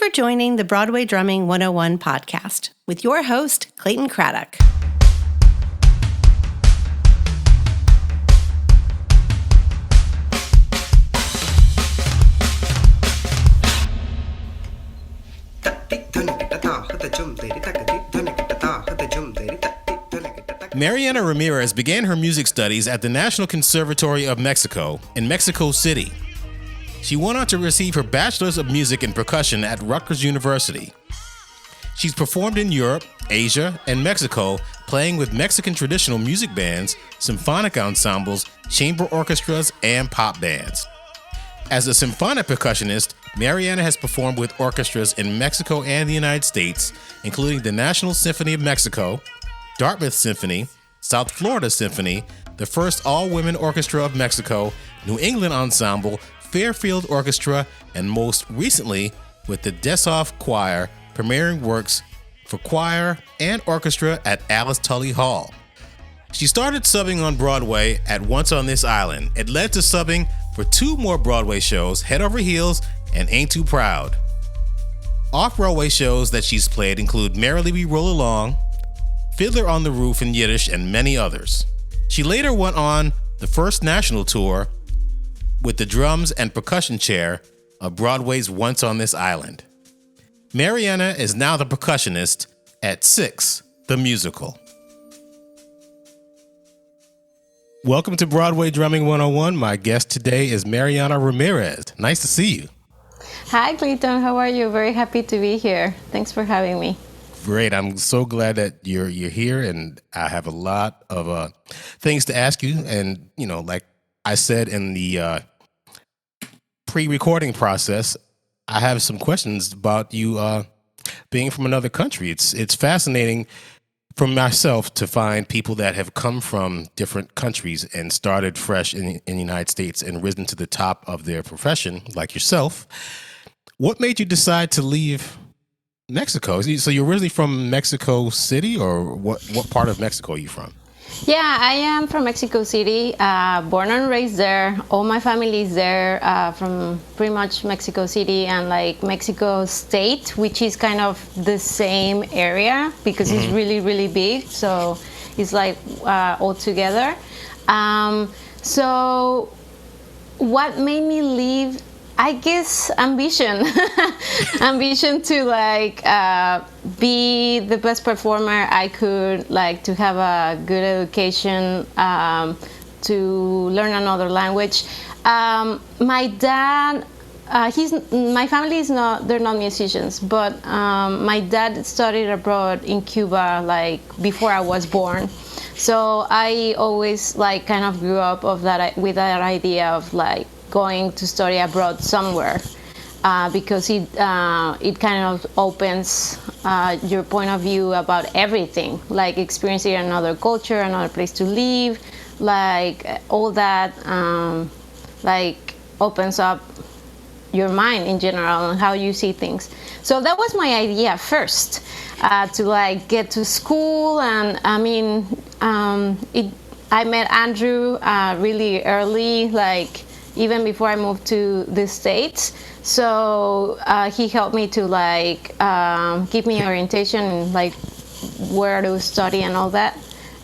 for joining the Broadway Drumming 101 podcast with your host, Clayton Craddock. Mariana Ramirez began her music studies at the National Conservatory of Mexico in Mexico City. She went on to receive her Bachelors of Music in Percussion at Rutgers University. She's performed in Europe, Asia, and Mexico, playing with Mexican traditional music bands, symphonic ensembles, chamber orchestras, and pop bands. As a symphonic percussionist, Mariana has performed with orchestras in Mexico and the United States, including the National Symphony of Mexico, Dartmouth Symphony, South Florida Symphony, the first all-women orchestra of Mexico, New England Ensemble, Fairfield Orchestra, and most recently with the Dessoff Choir, premiering works for choir and orchestra at Alice Tully Hall. She started subbing on Broadway at Once on This Island. It led to subbing for 2 more Broadway shows, Head Over Heels and Ain't Too Proud. Off-Broadway shows that she's played include Merrily We Roll Along, Fiddler on the Roof in Yiddish, and many others. She later went on the first national tour with the drums and percussion chair of Broadway's Once on This Island. Mariana is now the percussionist at Six, the musical. Welcome to Broadway Drumming 101. My guest today is Mariana Ramirez. Nice to see you. Hi, Clayton. How are you? Very happy to be here. Thanks for having me. Great. I'm so glad that you're here, and I have a lot of things to ask you. And, like I said in the pre-recording process, I have some questions about you being from another country. It's fascinating for myself to find people that have come from different countries and started fresh in the United States and risen to the top of their profession, like yourself. What made you decide to leave Mexico? So you're originally from Mexico City, or what part of Mexico are you from? Yeah, I am from Mexico City, born and raised there. All my family is there, from pretty much Mexico City and like Mexico State, which is kind of the same area because it's really, really big. So it's like all together. So what made me leave? I guess ambition. Ambition to like be the best performer I could, like to have a good education, to learn another language. My dad, my family is not, they're not musicians, but my dad studied abroad in Cuba like before I was born. So I always like kind of grew up with that idea of like going to study abroad somewhere, because it kind of opens your point of view about everything, like experiencing another culture, another place to live, like all that, like opens up your mind in general and how you see things. So that was my idea first, to like get to school, and I mean, I met Andrew really early, like even before I moved to the States. So he helped me to like give me orientation, like where to study and all that.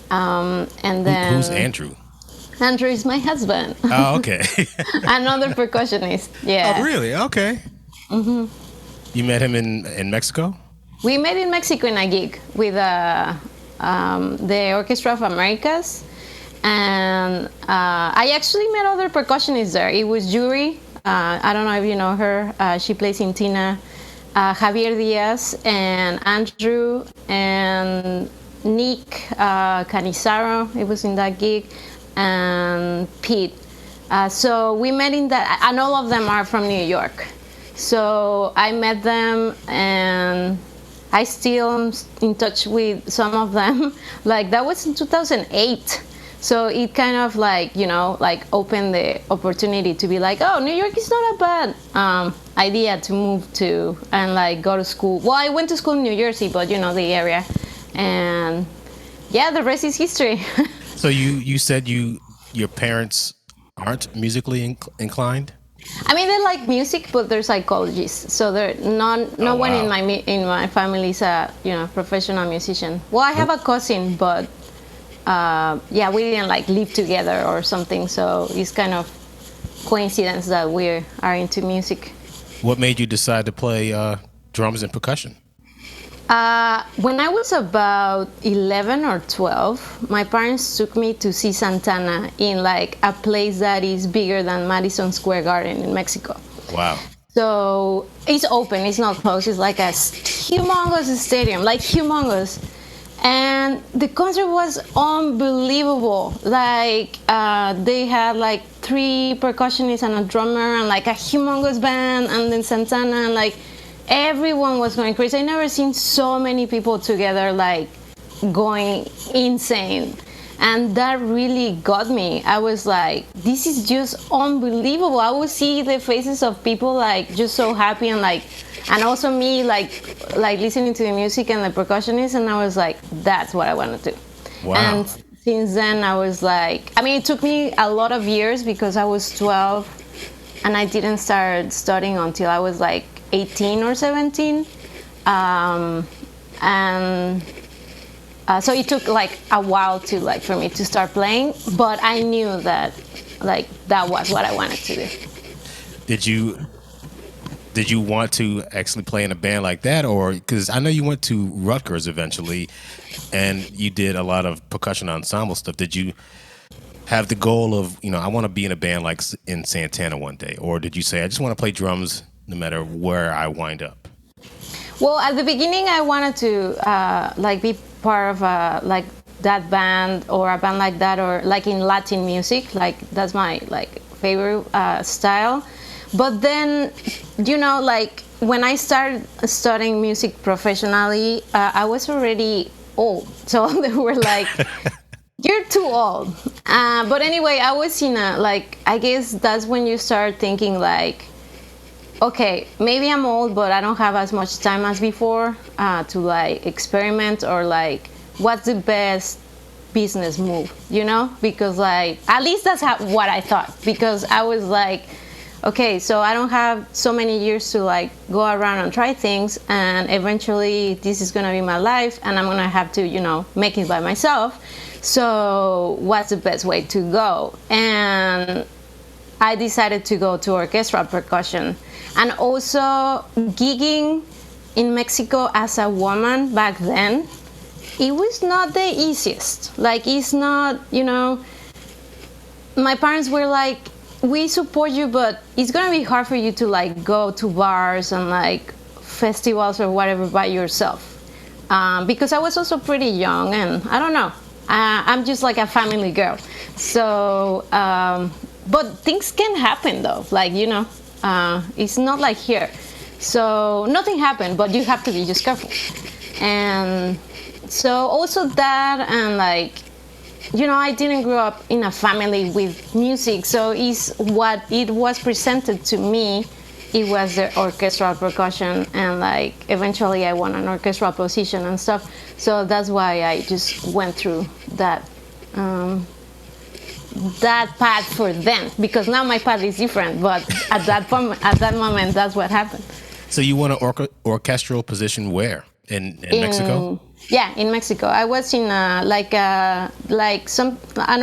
And then who's Andrew? Andrew is my husband. Oh, okay. Another percussionist. Yeah. Oh, really? Okay. Mm-hmm. You met him in Mexico? We met in Mexico in a gig with the Orchestra of Americas. And I actually met other percussionists there. It was Yuri. I don't know if you know her. She plays in Tina. Javier Diaz and Andrew and Nick Canizaro. It was in that gig. And Pete. So we met in that, and all of them are from New York. So I met them, and I still am in touch with some of them. Like that was in 2008. So it kind of like, like opened the opportunity to be like, oh, New York is not a bad idea to move to and like go to school. Well, I went to school in New Jersey, but the area. And yeah, the rest is history. So you said your parents aren't musically inclined? I mean, they like music, but they're psychologists, so they're no one in my family is a professional musician. Well, I have a cousin, but we didn't like live together or something, so it's kind of coincidence that we are into music. What made you decide to play drums and percussion? When I was about 11 or 12, my parents took me to see Santana in like a place that is bigger than Madison Square Garden in Mexico. Wow. So it's open, it's not closed. It's like a humongous stadium, like humongous. And the concert was unbelievable. Like they had like 3 percussionists and a drummer and like a humongous band, and then Santana, and like everyone was going crazy. I never seen so many people together like going insane, and that really got me. I was like, this is just unbelievable. I would see the faces of people like just so happy, and also me like listening to the music and the percussionists, and I was like, that's what I want to do. Wow. And since then I was like, I mean, it took me a lot of years because I was 12 and I didn't start studying until I was like 18 or 17, so it took like a while for me to start playing, but I knew that like that was what I wanted to do. Did you want to actually play in a band like that, or because I know you went to Rutgers eventually, and you did a lot of percussion ensemble stuff? Did you have the goal of I want to be in a band like in Santana one day, or did you say I just want to play drums no matter where I wind up? Well, at the beginning, I wanted to be part of like that band or a band like that, or like in Latin music. Like that's my like favorite style. But then, like when I started studying music professionally, I was already old. So they were like, "You're too old." But anyway, I was in I guess that's when you start thinking like, okay, maybe I'm old, but I don't have as much time as before to like experiment, or like what's the best business move, because like at least that's what I thought, because I was like, okay, so I don't have so many years to like go around and try things, and eventually this is gonna be my life and I'm gonna have to make it by myself. So what's the best way to go? And I decided to go to orchestral percussion. And also gigging in Mexico as a woman back then, it was not the easiest. Like, it's not, my parents were like, we support you, but it's gonna be hard for you to like go to bars and like festivals or whatever by yourself. Because I was also pretty young, and I don't know, I'm just like a family girl. So, but things can happen though, like, it's not like here. So nothing happened, but you have to be just careful. And so also that, and like, I didn't grow up in a family with music, so it's what it was presented to me. It was the orchestral percussion, and like eventually I won an orchestral position and stuff. So that's why I just went through that path for them, because now my path is different. But at that moment, that's what happened. So you won an orchestral position where? In Mexico? Yeah, in Mexico. I was in an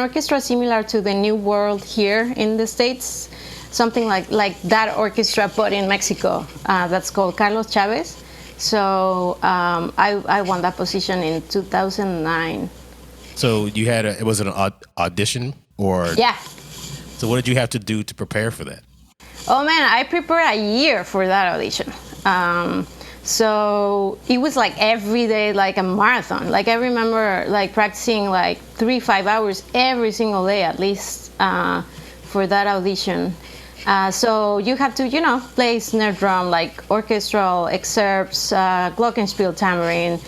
orchestra similar to the New World here in the States, something like that orchestra, but in Mexico. That's called Carlos Chavez. So I won that position in 2009. So you had it was an audition, or? Yeah. So what did you have to do to prepare for that? Oh man, I prepared a year for that audition. So it was like every day, like a marathon. Like I remember like practicing like 3-5 hours every single day at least for that audition. So you have to, play snare drum, like orchestral excerpts, glockenspiel tambourine,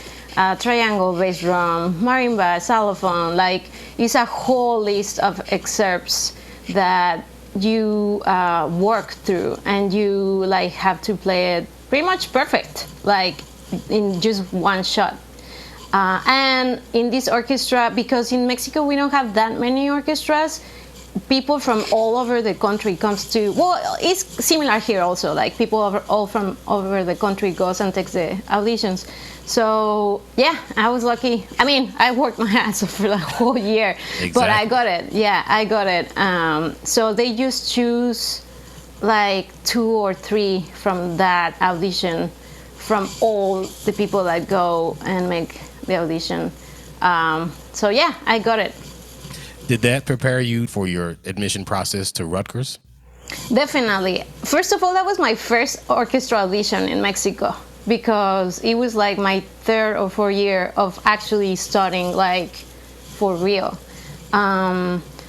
triangle bass drum, marimba, xylophone. Like it's a whole list of excerpts that you work through, and you like have to play it pretty much perfect, like in just one shot. And in this orchestra, because in Mexico we don't have that many orchestras, people from all over the country comes to. Well, it's similar here also. Like people all from over the country goes and takes the auditions. So yeah, I was lucky. I mean, I worked my ass off for the whole year, Exactly. but I got it. Yeah, I got it. So they just choose like 2 or 3 from that audition, from all the people that go and make the audition. So yeah, I got it. Did that prepare you for your admission process to Rutgers? Definitely. First of all, that was my first orchestra audition in Mexico, because it was like my 3rd or 4th year of actually studying like for real.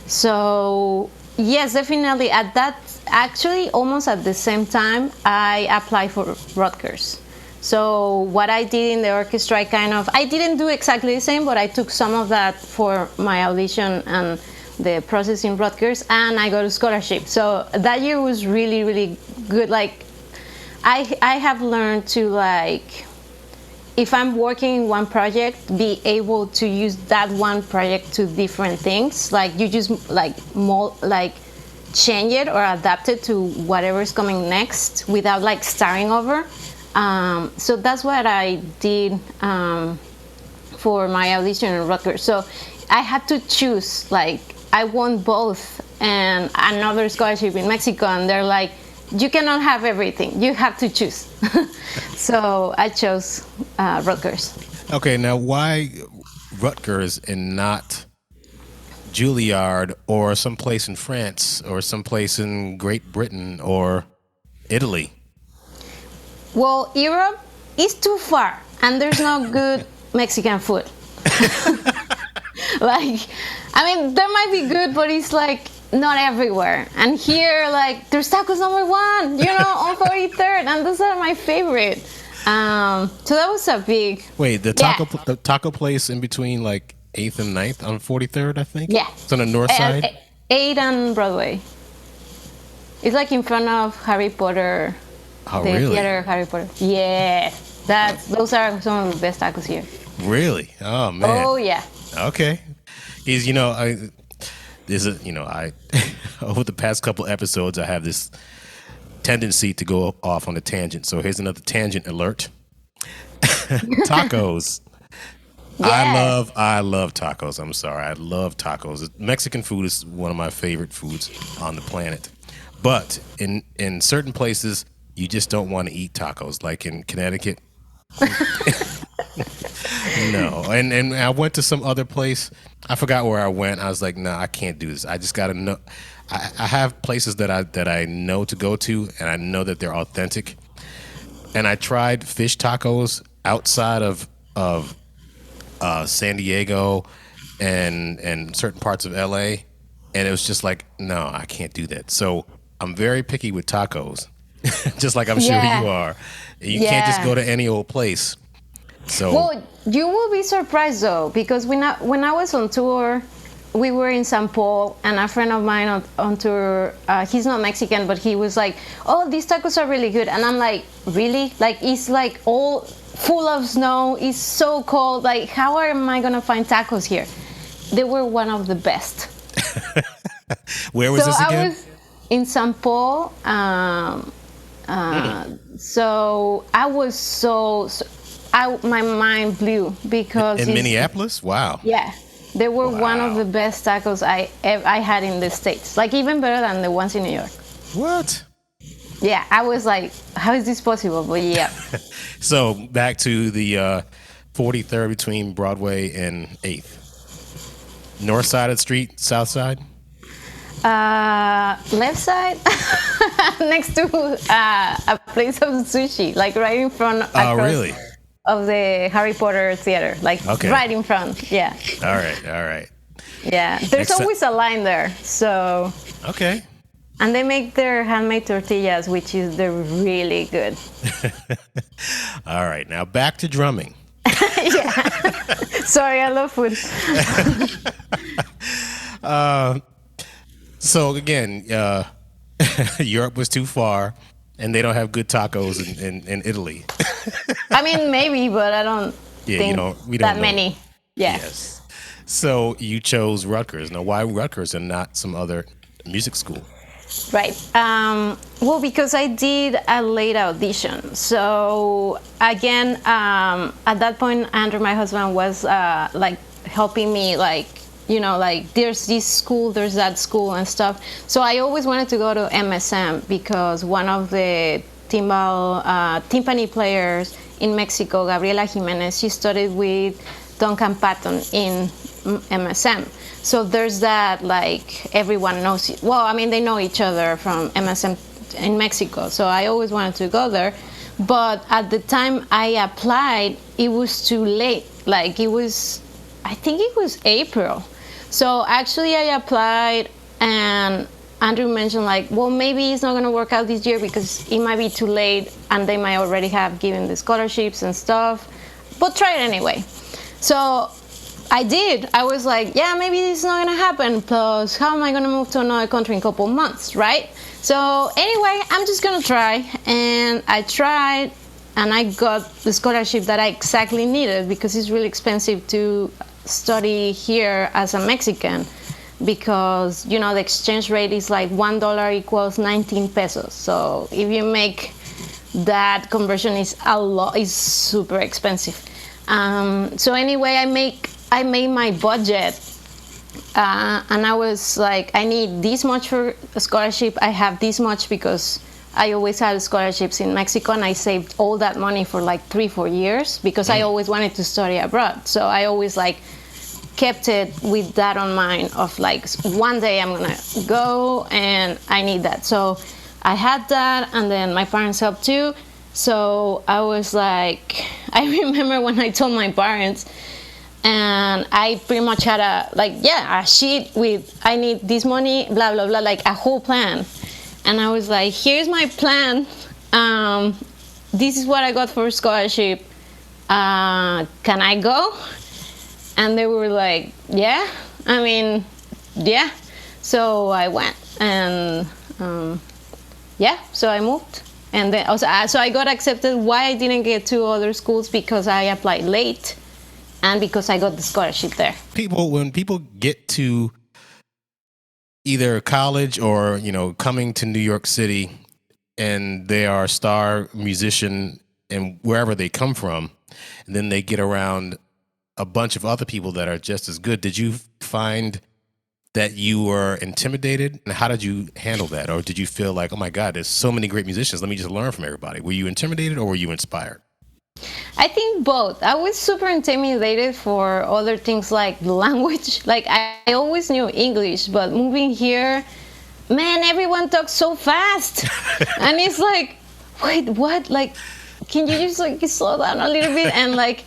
So yes, definitely at that, actually almost at the same time, I applied for Rutgers. So what I did in the orchestra, I didn't do exactly the same, but I took some of that for my audition and the process in Rutgers, and I got a scholarship. So that year was really, really good. Like, I have learned to, like, if I'm working in one project, be able to use that one project to different things. Like, you just, like, change it or adapt it to whatever's coming next without, like, starting over. So that's what I did for my audition in Rutgers. So I had to choose, like, I won both and another scholarship in Mexico, and they're like, you cannot have everything. You have to choose. So I chose Rutgers. Okay, now why Rutgers and not Juilliard or someplace in France or someplace in Great Britain or Italy? Well, Europe is too far, and there's no good Mexican food. Like, I mean, there might be good, but it's like not everywhere. And here, like, there's tacos #1, you know, on 43rd, and those are my favorite. So that was a big. Wait, the taco place in between like 8th and 9th on 43rd, I think. Yeah, it's on the north side. 8 and Broadway. It's like in front of Harry Potter. Oh, the really? theater of Harry Potter. Yeah, those are some of the best tacos here. Really? Oh man. Oh yeah. Okay. Is over the past couple episodes, I have this tendency to go off on a tangent. So here's another tangent alert. Tacos. Yeah. I love tacos. I'm sorry. I love tacos. Mexican food is one of my favorite foods on the planet. But in certain places, you just don't want to eat tacos, like in Connecticut. No. And I went to some other place. I forgot where I went. I was like, no, I can't do this. I just got to know. I have places that I know to go to, and I know that they're authentic. And I tried fish tacos outside of San Diego and certain parts of LA, and it was just like, no, I can't do that. So I'm very picky with tacos. Just like I'm sure you are. You can't just go to any old place. So, well, you will be surprised though, because when I was on tour, we were in St. Paul, and a friend of mine on tour, he's not Mexican, but he was like, oh, these tacos are really good. And I'm like, really? Like, it's like all full of snow. It's so cold. Like, how am I going to find tacos here? They were one of the best. Where was this again? I was in St. Paul. So I was my mind blew because in Minneapolis. Wow. Yeah, they were one of the best tacos I had in the States. Like, even better than the ones in New York. What? Yeah, I was like, how is this possible? But yeah. So back to the 43rd between Broadway and 8th. North side of the street, south side? Left side, next to a place of sushi, like right in front. Really? Of the Harry Potter theater, like right in front. Yeah. All right. Yeah, there's always a line there. So. Okay. And they make their handmade tortillas, they're really good. All right, now back to drumming. Yeah. Sorry, I love food. So again, Europe was too far, and they don't have good tacos in Italy. I mean, maybe, but I don't think we don't that know. many. Yeah. Yes. So you chose Rutgers. Now, why Rutgers and not some other music school? Right. Well, because I did a late audition. So again, at that point, Andrew, my husband, was like helping me, like, you know, like there's this school, there's that school and stuff. So I always wanted to go to MSM because one of the timpani players in Mexico, Gabriela Jimenez, she studied with Duncan Patton in MSM. So there's that, like, everyone knows it. Well, I mean, they know each other from MSM in Mexico. So I always wanted to go there. But at the time I applied, it was too late. Like, I think it was April. So actually I applied, and Andrew mentioned, like, well, maybe it's not going to work out this year because it might be too late and they might already have given the scholarships and stuff. But try it anyway. So I did. I was like, yeah, maybe this is not going to happen. Plus, how am I going to move to another country in a couple months, right? So anyway, I'm just going to try. And I tried, and I got the scholarship that I exactly needed because it's really expensive to study here as a Mexican because, you know, the exchange rate is like $1 equals 19 pesos. So if you make that conversion, is a lot, is super expensive. So anyway, I made my budget, and I was like, I need this much for a scholarship. I have this much because I always had scholarships in Mexico, and I saved all that money for like 3-4 years because I always wanted to study abroad. So I always like kept it with that on mind of like, one day I'm gonna go and I need that. So I had that, and then my parents helped too. So I was like, I remember when I told my parents, and I pretty much had a sheet with, I need this money, blah, blah, blah, like a whole plan. And I was like, here's my plan. This is what I got for a scholarship. Can I go? And they were like, yeah. I mean, yeah. So I went, and so I moved. And then so I got accepted. Why I didn't get to other schools? Because I applied late, and because I got the scholarship there. When people get to either college or, you know, coming to New York City, and they are a star musician and wherever they come from, and then they get around a bunch of other people that are just as good. Did you find that you were intimidated, and how did you handle that? Or did you feel like, oh my God, there's so many great musicians, let me just learn from everybody? Were you intimidated or were you inspired? I think both. I was super intimidated for other things like the language. Like, I always knew English, but moving here, man, everyone talks so fast. And it's like, wait, what? Like, can you just like slow down a little bit? And like,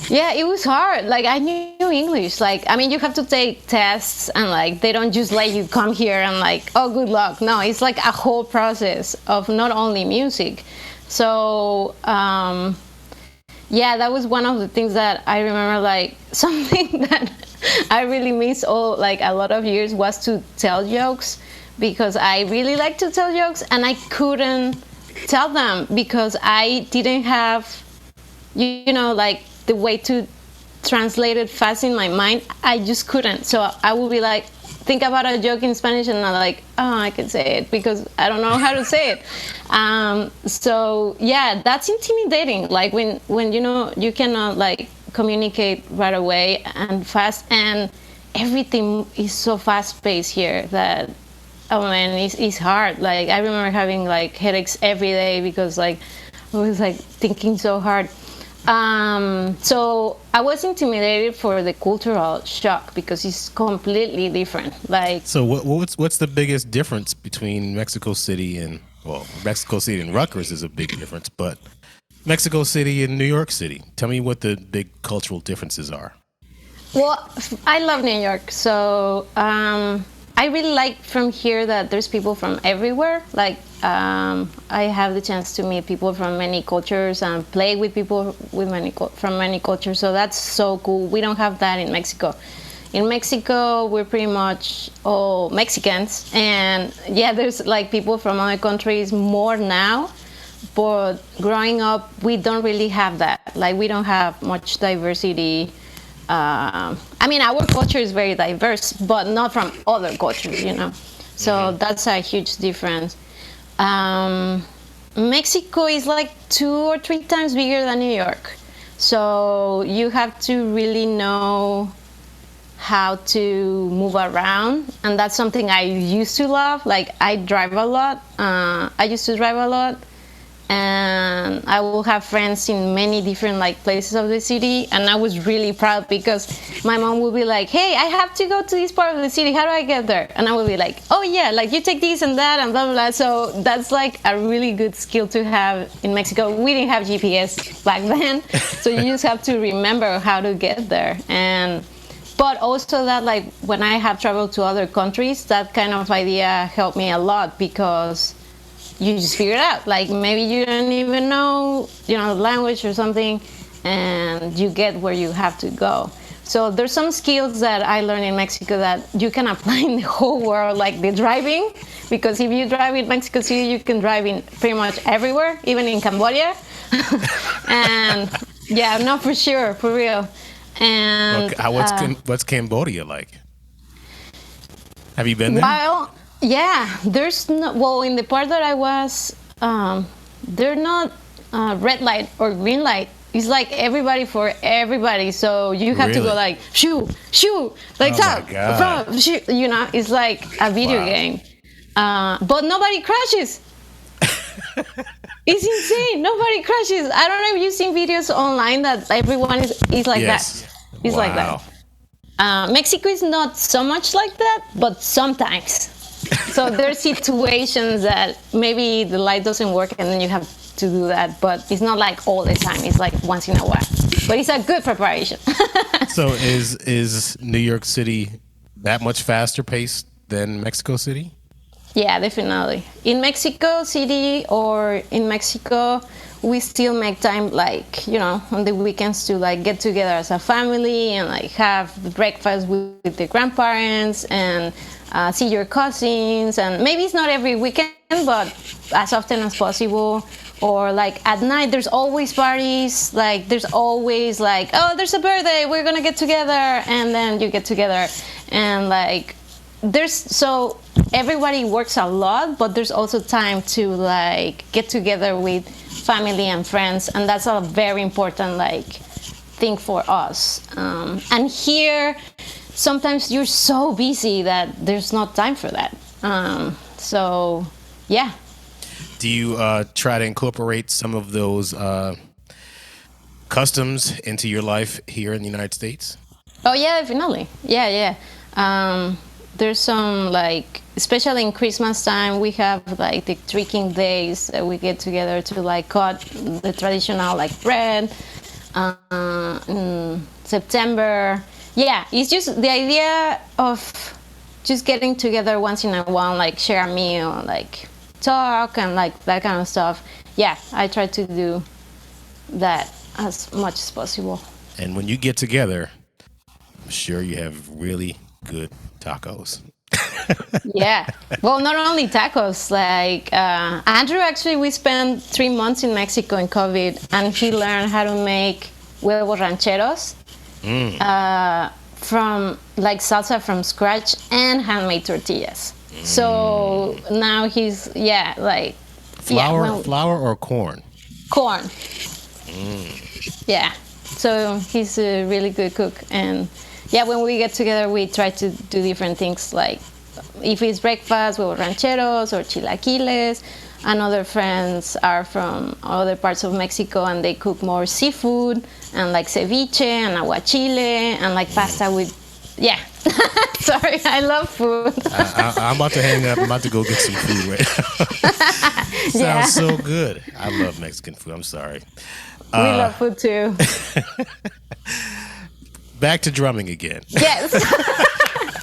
yeah, it was hard. Like, I knew English. Like, I mean, you have to take tests, and like, they don't just let you come here and like, oh, good luck. No, it's like a whole process of not only music. So, yeah, that was one of the things that I remember, like, something that I really miss a lot of years was to tell jokes, because I really like to tell jokes, and I couldn't tell them because I didn't have, you know, like, the way to translate it fast in my mind. I just couldn't. So I would be like, think about a joke in Spanish, and I'm like, oh, I can say it because I don't know how to say it. So yeah, that's intimidating. Like when you know you cannot like communicate right away and fast, and everything is so fast paced here that, oh man, it's hard. Like, I remember having like headaches every day because like I was like thinking so hard. So I was intimidated for the cultural shock because it's completely different. Like, so what's the biggest difference between Mexico City and, well, Mexico City and Rutgers is a big difference, but Mexico City and New York City, tell me what the big cultural differences are. Well, I love New York, so I really like from here that there's people from everywhere. Like, I have the chance to meet people from many cultures and play with people with from many cultures. So that's so cool. We don't have that in Mexico. In Mexico, we're pretty much all Mexicans. And yeah, there's like people from other countries more now. But growing up, we don't really have that. Like, we don't have much diversity I mean, our culture is very diverse, but not from other cultures, you know. So that's a huge difference. Mexico is like 2 or 3 times bigger than New York. So you have to really know how to move around, and that's something I used to love. Like, I drive a lot. I used to drive a lot, and I will have friends in many different like places of the city, and I was really proud because my mom would be like, hey, I have to go to this part of the city, how do I get there? And I would be like, oh yeah, like you take this and that and blah blah blah. So that's like a really good skill to have in Mexico. We didn't have GPS back then, so you just have to remember how to get there. But also that, like, when I have traveled to other countries, that kind of idea helped me a lot because you just figure it out. Like, maybe you don't even know, the language or something, and you get where you have to go. So there's some skills that I learned in Mexico that you can apply in the whole world, like the driving, because if you drive in Mexico City, you can drive in pretty much everywhere, even in Cambodia. And yeah, no, for sure, for real. And what's Cambodia like? Have you been there? Well, yeah, there's no, well, in the part that I was, they're not red light or green light. It's like everybody for everybody. So you have to go like shoo, like that. It's like a video game. But nobody crashes. It's insane. Nobody crashes. I don't know if you've seen videos online that everyone is like that. It's like that. Mexico is not so much like that, but sometimes. So there's situations that maybe the light doesn't work and then you have to do that, but it's not like all the time. It's like once in a while. But it's a good preparation. So is New York City that much faster paced than Mexico City? Yeah, definitely. In Mexico City or in Mexico, we still make time, like, on the weekends to like get together as a family and like have breakfast with the grandparents and see your cousins. And maybe it's not every weekend, but as often as possible. Or like at night, there's always parties. Like there's always like, oh, there's a birthday, we're gonna get together, and then you get together, and like so everybody works a lot, but there's also time to like get together with family and friends, and that's a very important like thing for us. And here, sometimes you're so busy that there's not time for that. So yeah. Do you try to incorporate some of those customs into your life here in the United States? Oh yeah, definitely. Yeah. There's some, like, especially in Christmas time, we have like the tricking days that we get together to like cut the traditional like bread. In September, yeah, it's just the idea of just getting together once in a while, like share a meal, like talk and like that kind of stuff. Yeah, I try to do that as much as possible. And when you get together, I'm sure you have really good tacos. Yeah. Well, not only tacos, like Andrew, actually, we spent 3 months in Mexico in COVID, and he learned how to make huevos rancheros from like salsa from scratch and handmade tortillas. So now he's, like... Flour or corn? Corn. Yeah. So he's a really good cook. And yeah, when we get together, we try to do different things. Like if it's breakfast, huevos rancheros or chilaquiles. And other friends are from other parts of Mexico, and they cook more seafood and like ceviche and aguachile and like pasta with... Yeah. Sorry, I love food. I'm about to hang up. I'm about to go get some food right now. Sounds so good. I love Mexican food. I'm sorry. We love food too. Back to drumming again. Yes.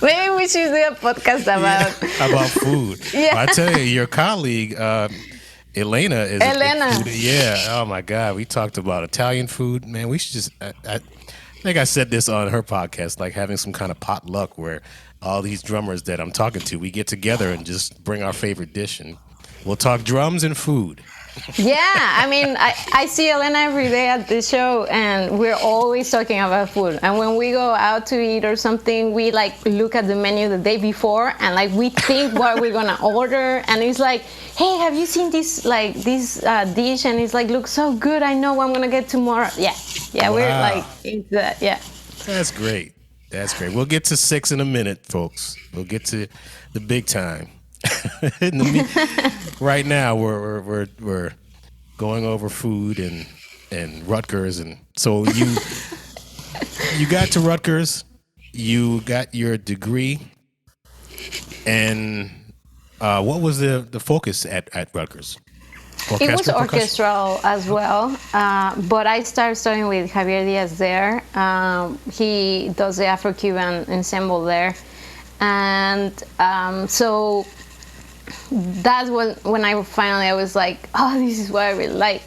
Maybe we should do a podcast about food. Yeah. I tell you, your colleague Elena is Elena. Yeah. Oh my God. We talked about Italian food. Man, we should just. I think I said this on her podcast, like having some kind of potluck where all these drummers that I'm talking to, we get together and just bring our favorite dish, and we'll talk drums and food. Yeah, I mean, I see Elena every day at the show, and we're always talking about food. And when we go out to eat or something, we like look at the menu the day before, and like we think what we're gonna order. And it's like, hey, have you seen this dish? And it's like, looks so good. I know what I'm gonna get tomorrow. Yeah, Wow. we're like into that. Yeah. That's great. That's great. We'll get to 6 in a minute, folks. We'll get to the big time. Right now, we're going over food and Rutgers, and so you got to Rutgers, you got your degree, and what was the focus at Rutgers? It was Orchestral, percussion? orchestral as well, but I started studying with Javier Diaz there. He does the Afro-Cuban ensemble there, and so that's when I was like, oh, this is what I really like.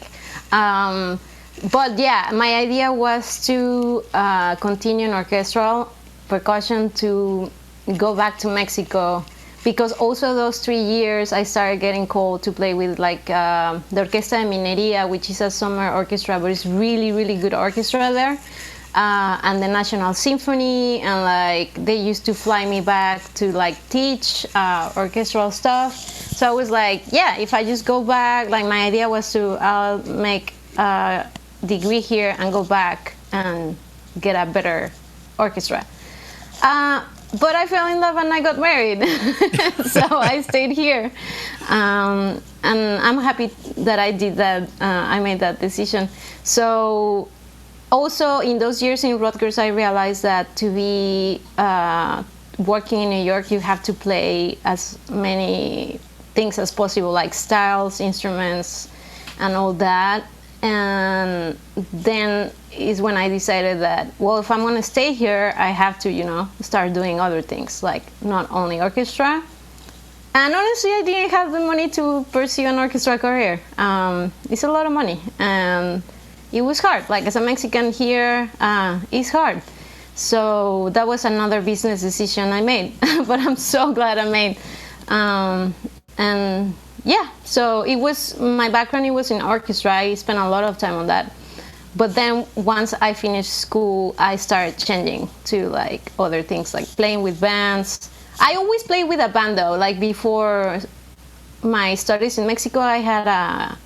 But yeah, my idea was to continue in orchestral percussion, to go back to Mexico, because also those 3 years I started getting called to play with like the Orquesta de Minería, which is a summer orchestra, but it's really, really good orchestra there. And the National Symphony, and like they used to fly me back to like teach orchestral stuff. So I was like, yeah, if I just go back, like my idea was to make a degree here and go back and get a better orchestra. But I fell in love and I got married, so I stayed here, and I'm happy that I did that. I made that decision. So also in those years in Rutgers, I realized that to be working in New York, you have to play as many things as possible, like styles, instruments, and all that. And then is when I decided that, well, if I'm going to stay here, I have to, start doing other things, like not only orchestra. And honestly, I didn't have the money to pursue an orchestra career. It's a lot of money, and it was hard. Like as a Mexican here, it's hard. So that was another business decision I made, but I'm so glad I made. And yeah, so it was, my background, it was in orchestra. I spent a lot of time on that. But then once I finished school, I started changing to like other things, like playing with bands. I always played with a band though. Like before my studies in Mexico, I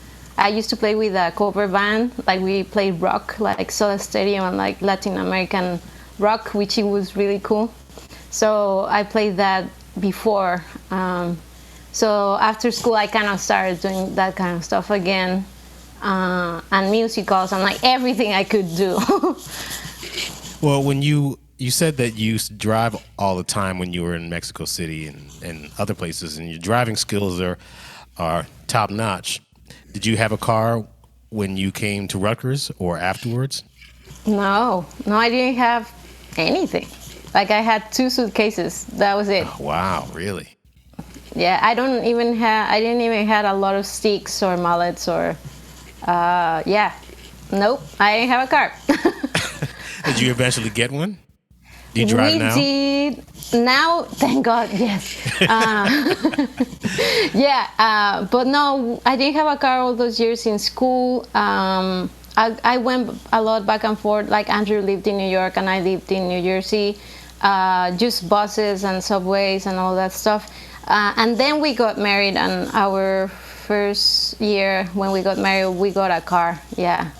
used to play with a cover band. Like we played rock, like Soda Stereo, and like Latin American rock, which it was really cool. So I played that before. So after school, I kind of started doing that kind of stuff again, and musicals, and like everything I could do. Well, when you said that you used to drive all the time when you were in Mexico City and other places, and your driving skills are top notch. Did you have a car when you came to Rutgers or afterwards? No, I didn't have anything. Like I had 2 suitcases. That was it. Oh, wow, really? Yeah, I didn't even have a lot of sticks or mallets or, yeah. Nope, I didn't have a car. Did you eventually get one? Do you drive now? We did. Now, thank God, yes. Yeah, but no, I didn't have a car all those years in school. I went a lot back and forth. Like Andrew lived in New York and I lived in New Jersey. Just buses and subways and all that stuff. And then we got married, and our first year when we got married, we got a car, yeah.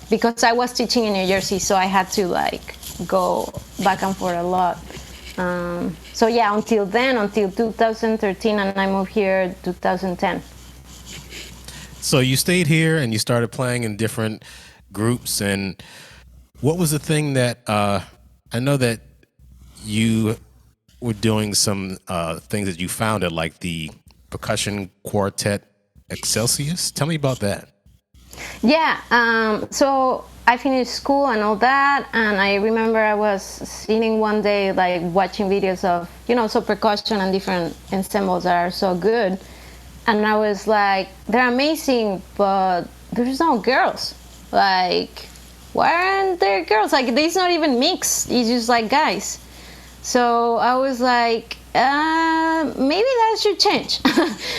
Because I was teaching in New Jersey, so I had to like go back and forth a lot. So yeah, until 2013, and I moved here 2010. So you stayed here and you started playing in different groups. And what was the thing that I know that you were doing some things that you founded, like the percussion quartet Excelsius? Tell me about that. Yeah, so I finished school and all that, and I remember I was sitting one day like watching videos of, so percussion and different ensembles that are so good, and I was like, they're amazing, but there's no girls. Like, why aren't there girls? Like, it's not even mixed, it's just like guys. So I was like, maybe that should change.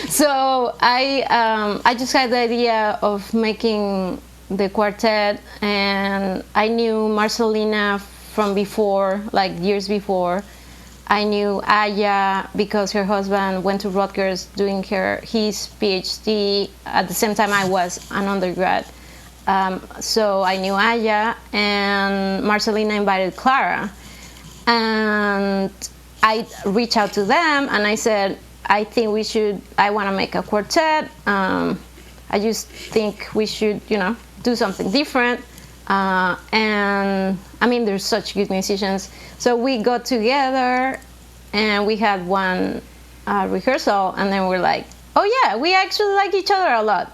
So I just had the idea of making the quartet, and I knew Marcelina from before, like years before. I knew Aya because her husband went to Rutgers doing his PhD at the same time I was an undergrad. So I knew Aya, and Marcelina invited Clara. And I reached out to them and I said, I want to make a quartet. I just think we should, do something different. And I mean, there's such good musicians. So we got together and we had one rehearsal, and then we're like, oh yeah, we actually like each other a lot.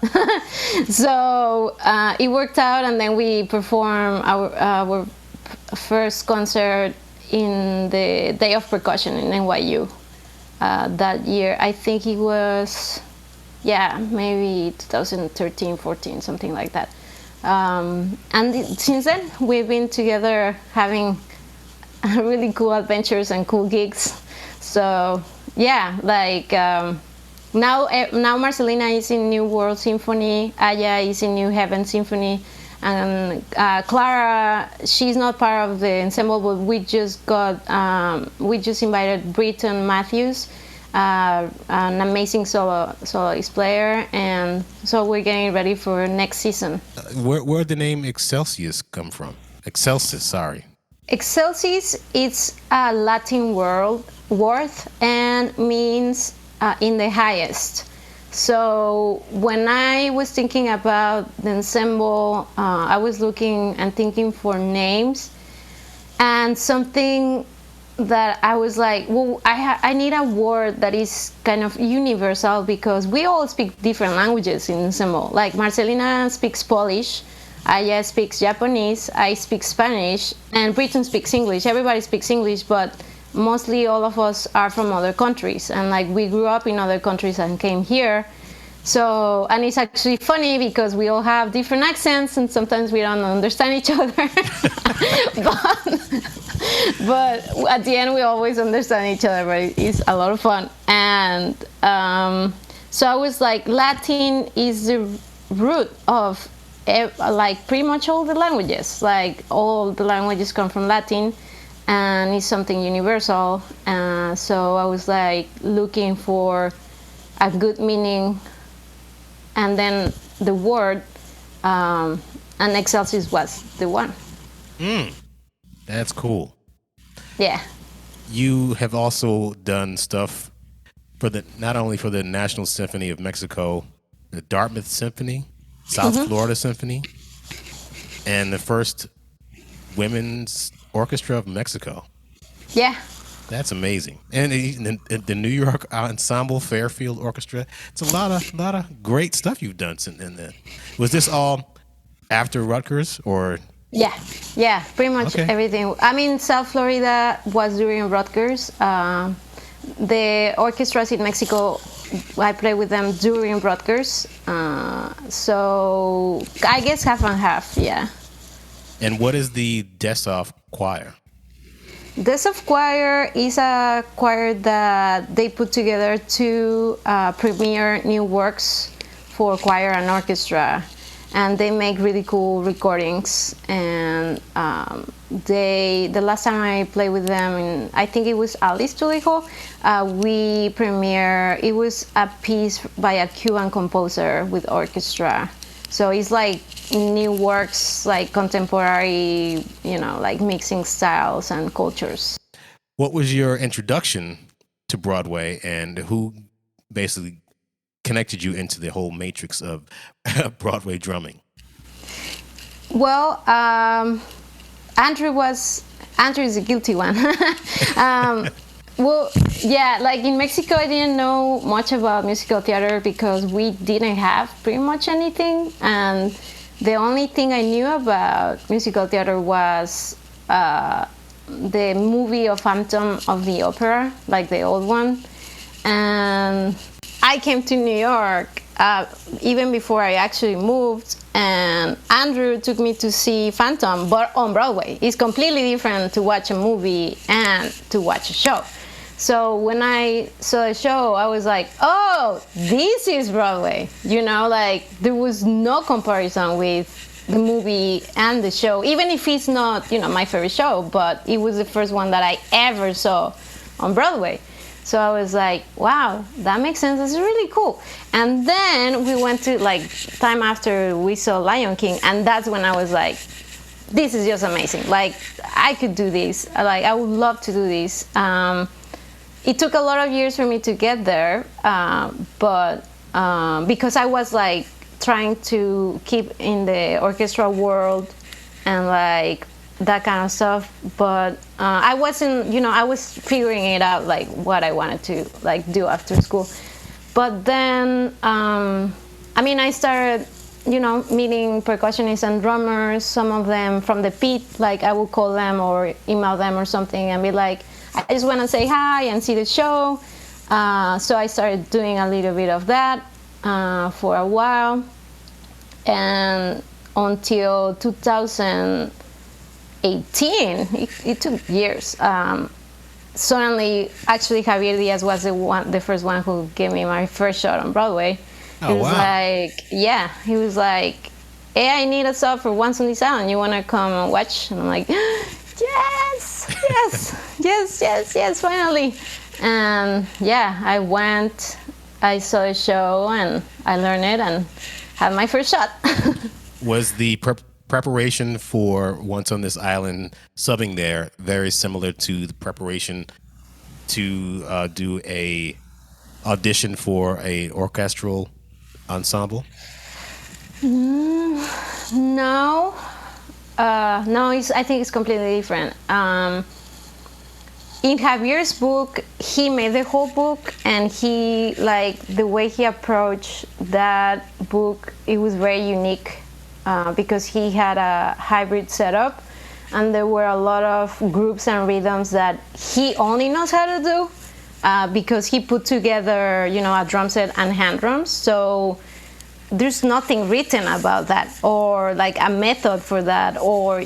So it worked out, and then we performed our first concert in the Day of Percussion in NYU that year. I think it was, maybe 2013, 14, something like that. And since then, we've been together having really cool adventures and cool gigs. So now Marcelina is in New World Symphony, Aya is in New Heaven Symphony, and Clara, she's not part of the ensemble, but we just invited Britton Matthews, an amazing soloist player, and so we're getting ready for next season. Where'd the name Excelsius come from? Excelsis, sorry. Excelsis, it's a Latin word and means in the highest. So when I was thinking about the ensemble, I was looking and thinking for names, and something that I was like, well, I need a word that is kind of universal, because we all speak different languages in ensemble. Like Marcelina speaks Polish, Aya speaks Japanese, I speak Spanish, and Britton speaks English. Everybody speaks English, but mostly all of us are from other countries, and like we grew up in other countries and came here. So, and it's actually funny because we all have different accents and sometimes we don't understand each other. but at the end we always understand each other, but it's a lot of fun. And so I was like, Latin is the root of like pretty much all the languages. Like all the languages come from Latin, and it's something universal. So I was like looking for a good meaning, and then the word, and Excelsis was the one. That's cool. Yeah. You have also done stuff for not only for the National Symphony of Mexico, the Dartmouth Symphony, South Florida Symphony, and the first Women's Orchestra of Mexico. Yeah. That's amazing. And the New York Ensemble Fairfield Orchestra. It's a lot of great stuff you've done in that. Was this all after Rutgers, or? Yeah, pretty much everything. I mean, South Florida was during Rutgers. The orchestras in Mexico, I played with them during Rutgers. So I guess half and half, yeah. And what is the Desoff Choir? Desoff Choir is a choir that they put together to premiere new works for choir and orchestra, and they make really cool recordings. And the last time I played with them, I think it was Alice Tulijo, we premiere. It was a piece by a Cuban composer with orchestra. So it's like new works, like contemporary, like mixing styles and cultures. What was your introduction to Broadway, and who basically connected you into the whole matrix of Broadway drumming? Well, Andrew is the guilty one. Well, yeah, like in Mexico, I didn't know much about musical theater because we didn't have pretty much anything. And the only thing I knew about musical theater was the movie of Phantom of the Opera, like the old one. And I came to New York even before I actually moved, and Andrew took me to see Phantom, but on Broadway. It's completely different to watch a movie and to watch a show. So when I saw the show, I was like, oh, this is Broadway. You know, like there was no comparison with the movie and the show, even if it's not, my favorite show, but it was the first one that I ever saw on Broadway. So I was like, wow, that makes sense. It's really cool. And then we went to, like, time after we saw Lion King, and that's when I was like, this is just amazing. Like, I could do this. Like, I would love to do this. It took a lot of years for me to get there, but because I was, like, trying to keep in the orchestral world and, like, that kind of stuff, but I wasn't, I was figuring it out, like what I wanted to like do after school. But then I started meeting percussionists and drummers, some of them from the pit, like I would call them or email them or something and be like, I just want to say hi and see the show. So I started doing a little bit of that for a while, and until 2018, it took years. Suddenly, actually, Javier Diaz was the first one who gave me my first shot on Broadway. Oh, wow. He was like, hey, I need a sub for Once on This Island. You want to come and watch? And I'm like, yes, finally. And yeah, I went, I saw the show, and I learned it and had my first shot. Was the preparation for Once on This Island, subbing there, very similar to the preparation to do a audition for a orchestral ensemble? No, I think it's completely different. In Javier's book, he made the whole book, and the way he approached that book, it was very unique. Because he had a hybrid setup, and there were a lot of groups and rhythms that he only knows how to do because he put together, a drum set and hand drums. So there's nothing written about that, or like a method for that, or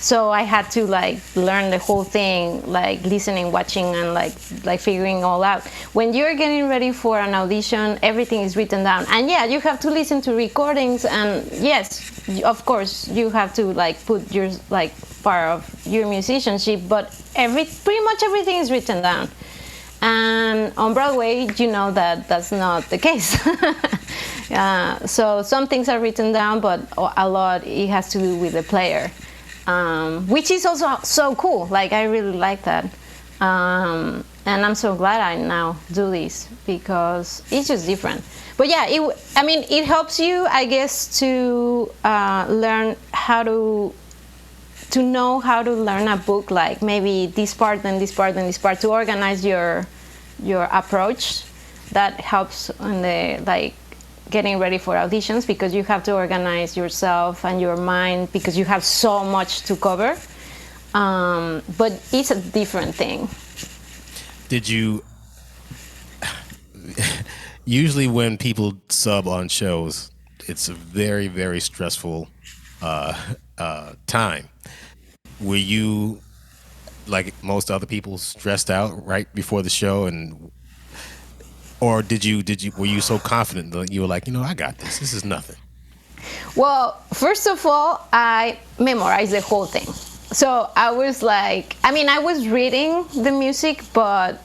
so I had to learn the whole thing, like listening, watching, and like figuring all out. When you're getting ready for an audition, everything is written down, and yeah, you have to listen to recordings, and yes, of course, you have to put your part of your musicianship, but pretty much everything is written down. And on Broadway, that's not the case. So some things are written down, but a lot it has to do with the player. Which is also so cool. Like, I really like that. And I'm so glad I now do this because it's just different. But yeah, it helps you, I guess, to learn how to know how to learn a book, like maybe this part, then this part, then this part, to organize your approach. That helps in the, getting ready for auditions, because you have to organize yourself and your mind because you have so much to cover. But it's a different thing. Did you usually when people sub on shows, it's a very, very stressful time. Were you, like most other people, stressed out right before the show, or were you so confident that you were like, I got this. This is nothing? Well, first of all, I memorized the whole thing. So I was I was reading the music, but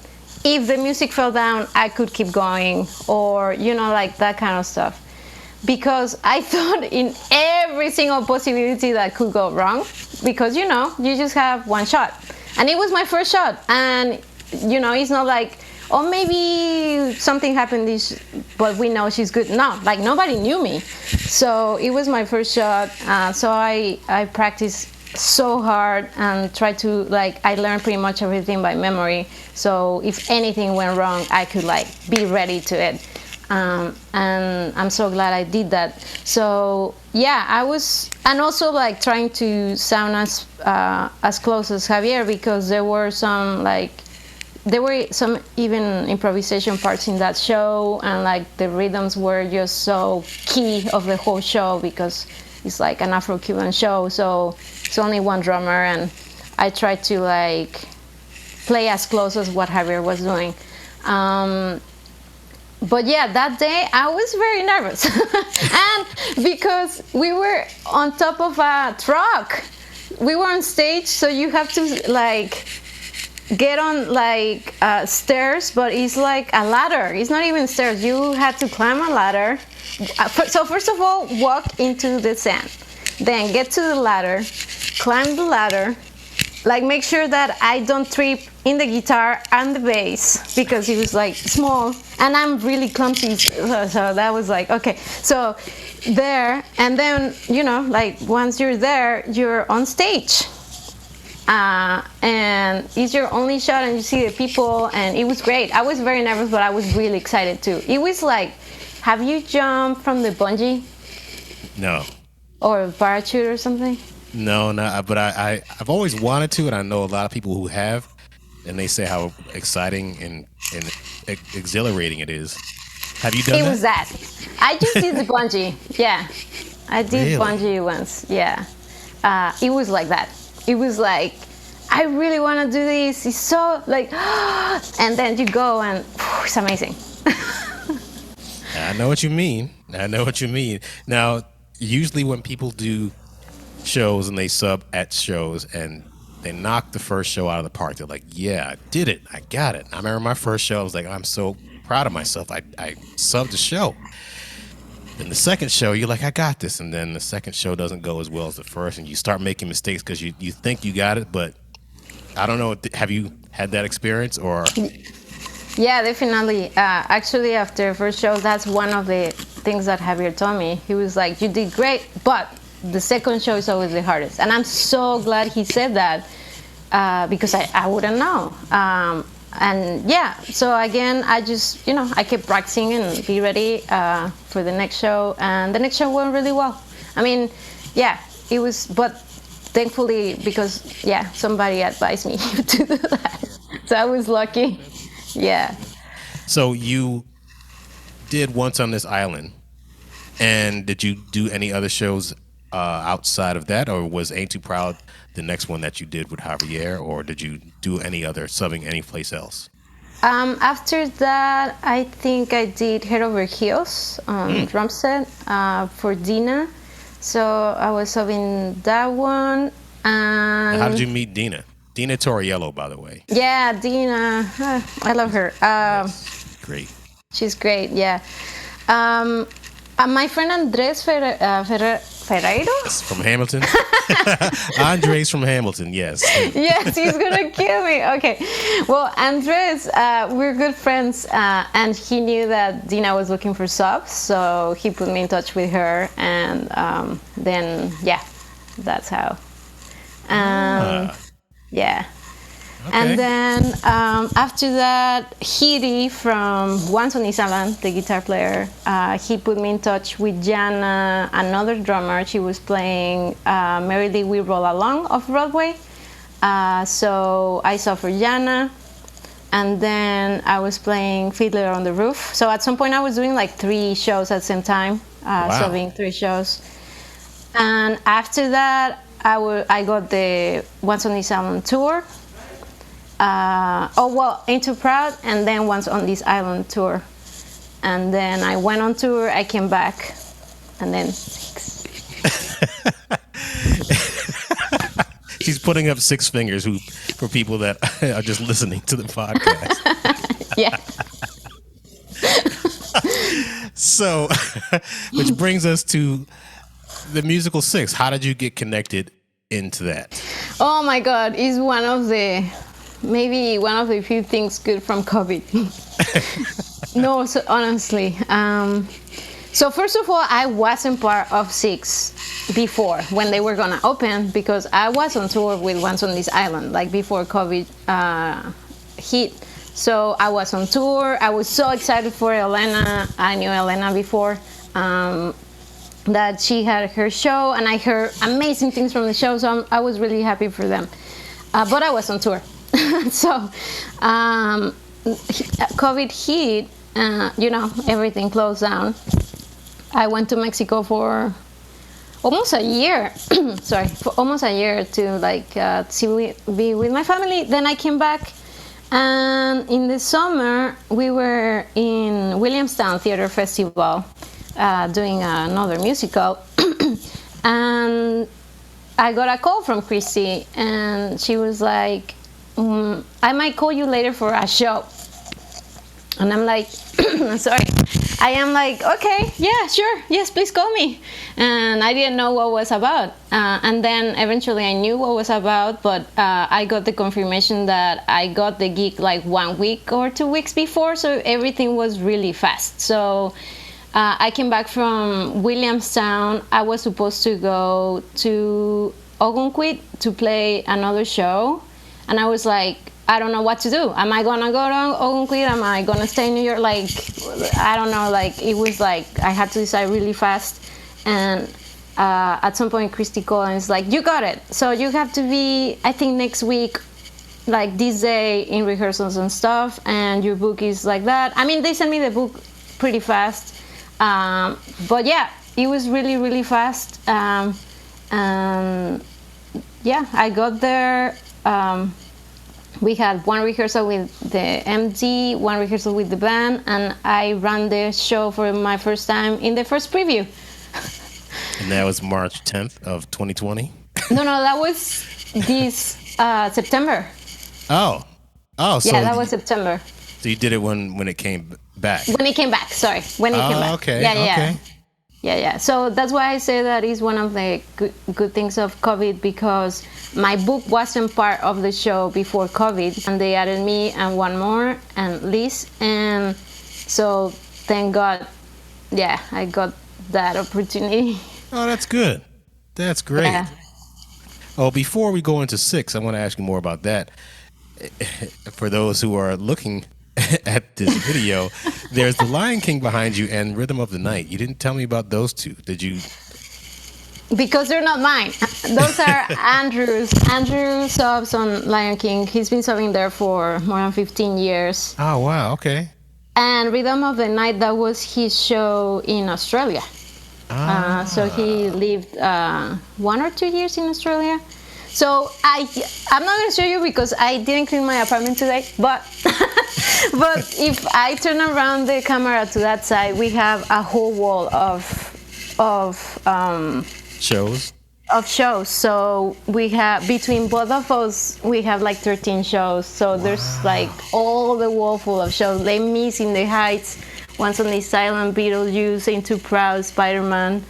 if the music fell down, I could keep going, or, that kind of stuff. Because I thought in every single possibility that could go wrong, because, you just have one shot. And it was my first shot. And, it's not like, oh, maybe something happened, but we know she's good. No, nobody knew me. So it was my first shot. So I practiced so hard and tried to, I learned pretty much everything by memory. So if anything went wrong, I could, be ready to it. And I'm so glad I did that. So yeah, I was, and also trying to sound as close as Javier, because there were some even improvisation parts in that show, and the rhythms were just so key of the whole show, because it's an Afro-Cuban show, so it's only one drummer, and I tried to play as close as what Javier was doing. But yeah, that day I was very nervous. And because we were on top of a truck, we were on stage, so you have to like get on like stairs, but it's like a ladder. It's not even stairs. You had to climb a ladder. So first of all, walk into the sand. Then get to the ladder, climb the ladder, like make sure that I don't trip in the guitar and the bass because it was like small and I'm really clumsy, so that was like okay. So there, and then like once you're there, you're on stage, and it's your only shot and you see the people, and it was great. I was very nervous, but I was really excited too. It was like, have you jumped from the bungee? No. Or parachute or something? No, but I've always wanted to, and I know a lot of people who have, and they say how exciting and exhilarating it is. Have you done that? It was that. I just did the bungee. Yeah. I did bungee once. Yeah. It was like that. It was like, I really want to do this. It's so like, and then you go and it's amazing. I know what you mean. Now, usually when people do shows and they sub at shows and they knock the first show out of the park, they're like, yeah, I did it. I got it. I remember my first show, I was like, I'm so proud of myself. I subbed the show. Then the second show, you're like, I got this. And then the second show doesn't go as well as the first, and you start making mistakes because you think you got it, but I don't know. Have you had that experience or? Yeah, definitely. Actually, after first show, that's one of the things that Javier told me. He was like, you did great, but the second show is always the hardest. And I'm so glad he said that because I wouldn't know. And yeah, so again, I just, I kept practicing and be ready for the next show. And the next show went really well. I mean, yeah, it was, but thankfully, because, yeah, somebody advised me to do that. So I was lucky. Yeah. So you did Once on This Island, and did you do any other shows outside of that, or was Ain't Too Proud the next one that you did with Javier, or did you do any other subbing any place else? After that, I think I did Head Over Heels on drum set for Dina. So I was subbing that one. And how did you meet Dina? Dina Torriello, by the way. Yeah, Dina. I love her. Great. She's great, yeah. My friend Andres Ferreiro. From Hamilton? Andres from Hamilton, yes. Yes, he's going to kill me. Okay. Well, Andres, we're good friends, and he knew that Dina was looking for subs, so he put me in touch with her, and then, yeah, that's how. Yeah. Okay. And then after that, Hidi from Once on This Island, the guitar player, he put me in touch with Jana, another drummer. She was playing Merrily We Roll Along Off-Broadway. So I saw for Jana, and then I was playing Fiddler on the Roof. So at some point I was doing like 3 shows at the same time, subbing 3 shows. And after that, I got the Once on This Island tour. Ain't Too Proud, and then Once on This Island tour. And then I went on tour, I came back, and then 6. She's putting up 6 fingers for people that are just listening to the podcast. Yeah. So, which brings us to the musical 6. How did you get connected into that? Oh my God, it's maybe one of the few things good from COVID. No, so honestly. So first of all, I wasn't part of 6 before when they were gonna open, because I was on tour with Once on This Island, like before COVID hit. So I was on tour. I was so excited for Elena. I knew Elena before. That she had her show, and I heard amazing things from the show, so I was really happy for them. But I was on tour. So COVID hit, everything closed down. I went to Mexico for almost a year. For almost a year to be with my family. Then I came back, And in the summer, we were in Williamstown Theater Festival doing another musical. And I got a call from Christy, and she was like, I might call you later for a show. And I'm like, sorry. I am like, okay, yeah, sure. Yes, please call me. And I didn't know what was about. And then eventually I knew what was about, but I got the confirmation that I got the gig like 1 week or 2 weeks before, so everything was really fast. So I came back from Williamstown. I was supposed to go to Ogunquit to play another show. And I was like, I don't know what to do. Am I gonna go to Ogunquit? Am I gonna stay in New York? Like, I don't know. Like, it was like I had to decide really fast. And at some point, Christy called and was like, "You got it. So you have to be, I think, next week, like this day in rehearsals and stuff. And your book is like that." I mean, they sent me the book pretty fast. But yeah, it was really, really fast. And yeah, I got there. We had one rehearsal with the MD, one rehearsal with the band, and I ran the show for my first time in the first preview. And that was March 10th of 2020? No, that was this September. Oh. So yeah, that was September. So you did it when it came back? When it came back, sorry. When it came back. Okay. Yeah. Yeah. So that's why I say that is one of the good things of COVID, because my book wasn't part of the show before COVID, and they added me and one more, and Liz. And so thank God, yeah, I got that opportunity. Oh, that's good. That's great. Yeah. Oh, before we go into 6, I want to ask you more about that. For those who are looking at this video, there's The Lion King behind you and Rhythm of the Night. You didn't tell me about those two. Did you? Because they're not mine. Those are Andrew's. Andrew subs on Lion King. He's been subbing there for more than 15 years. Oh, wow. Okay. And Rhythm of the Night, that was his show in Australia. So he lived 1 or 2 years in Australia. So I'm not going to show you because I didn't clean my apartment today, but if I turn around the camera to that side, we have a whole wall of shows. So we have, between both of us, we have like 13 shows. So there's like all the wall full of shows. Les Mis, In the Heights, Once on the Island, Beetlejuice, Ain't Too Proud, Spider-Man,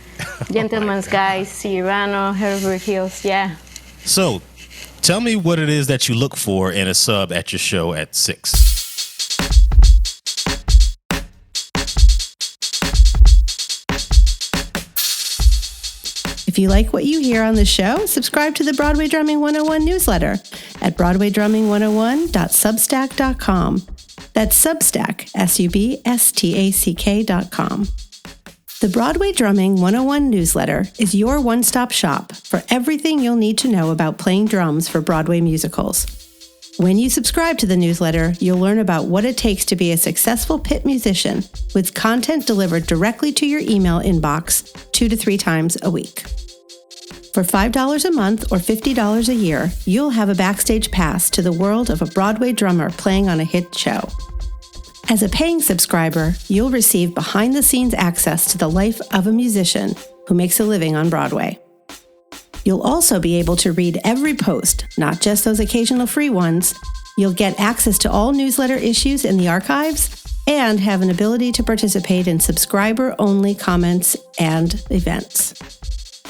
Gentleman's Guide, Cyrano, Herbert Hills, yeah. So, tell me what it is that you look for in a sub at your show at 6. If you like what you hear on the show, subscribe to the Broadway Drumming 101 newsletter at broadwaydrumming101.substack.com. That's Substack, substack.com. The Broadway Drumming 101 newsletter is your one-stop shop for everything you'll need to know about playing drums for Broadway musicals. When you subscribe to the newsletter, you'll learn about what it takes to be a successful pit musician, with content delivered directly to your email inbox 2 to 3 times a week. For $5 a month or $50 a year, you'll have a backstage pass to the world of a Broadway drummer playing on a hit show. As a paying subscriber, you'll receive behind-the-scenes access to the life of a musician who makes a living on Broadway. You'll also be able to read every post, not just those occasional free ones. You'll get access to all newsletter issues in the archives and have an ability to participate in subscriber-only comments and events.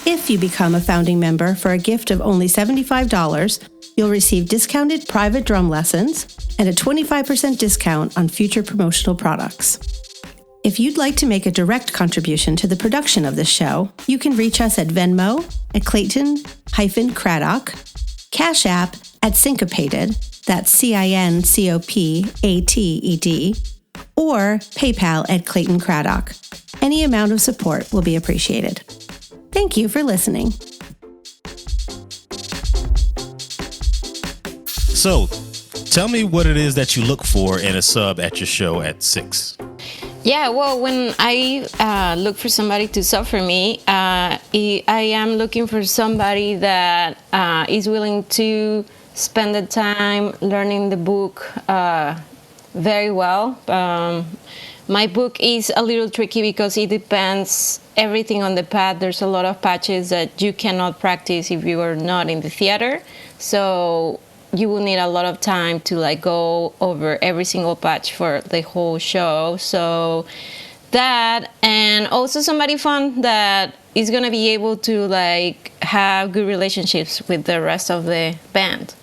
If you become a founding member for a gift of only $75, you'll receive discounted private drum lessons and a 25% discount on future promotional products. If you'd like to make a direct contribution to the production of this show, you can reach us at Venmo at Clayton-Craddock, Cash App at Syncopated, that's CINCOPATED, or PayPal at Clayton Craddock. Any amount of support will be appreciated. Thank you for listening. So, tell me what it is that you look for in a sub at your show at 6. Yeah, well, when I look for somebody to sub for me, I am looking for somebody that is willing to spend the time learning the book very well. My book is a little tricky because it depends everything on the pad. There's a lot of patches that you cannot practice if you are not in the theater. So you will need a lot of time to like go over every single patch for the whole show. So that, and also somebody fun that is going to be able to like have good relationships with the rest of the band.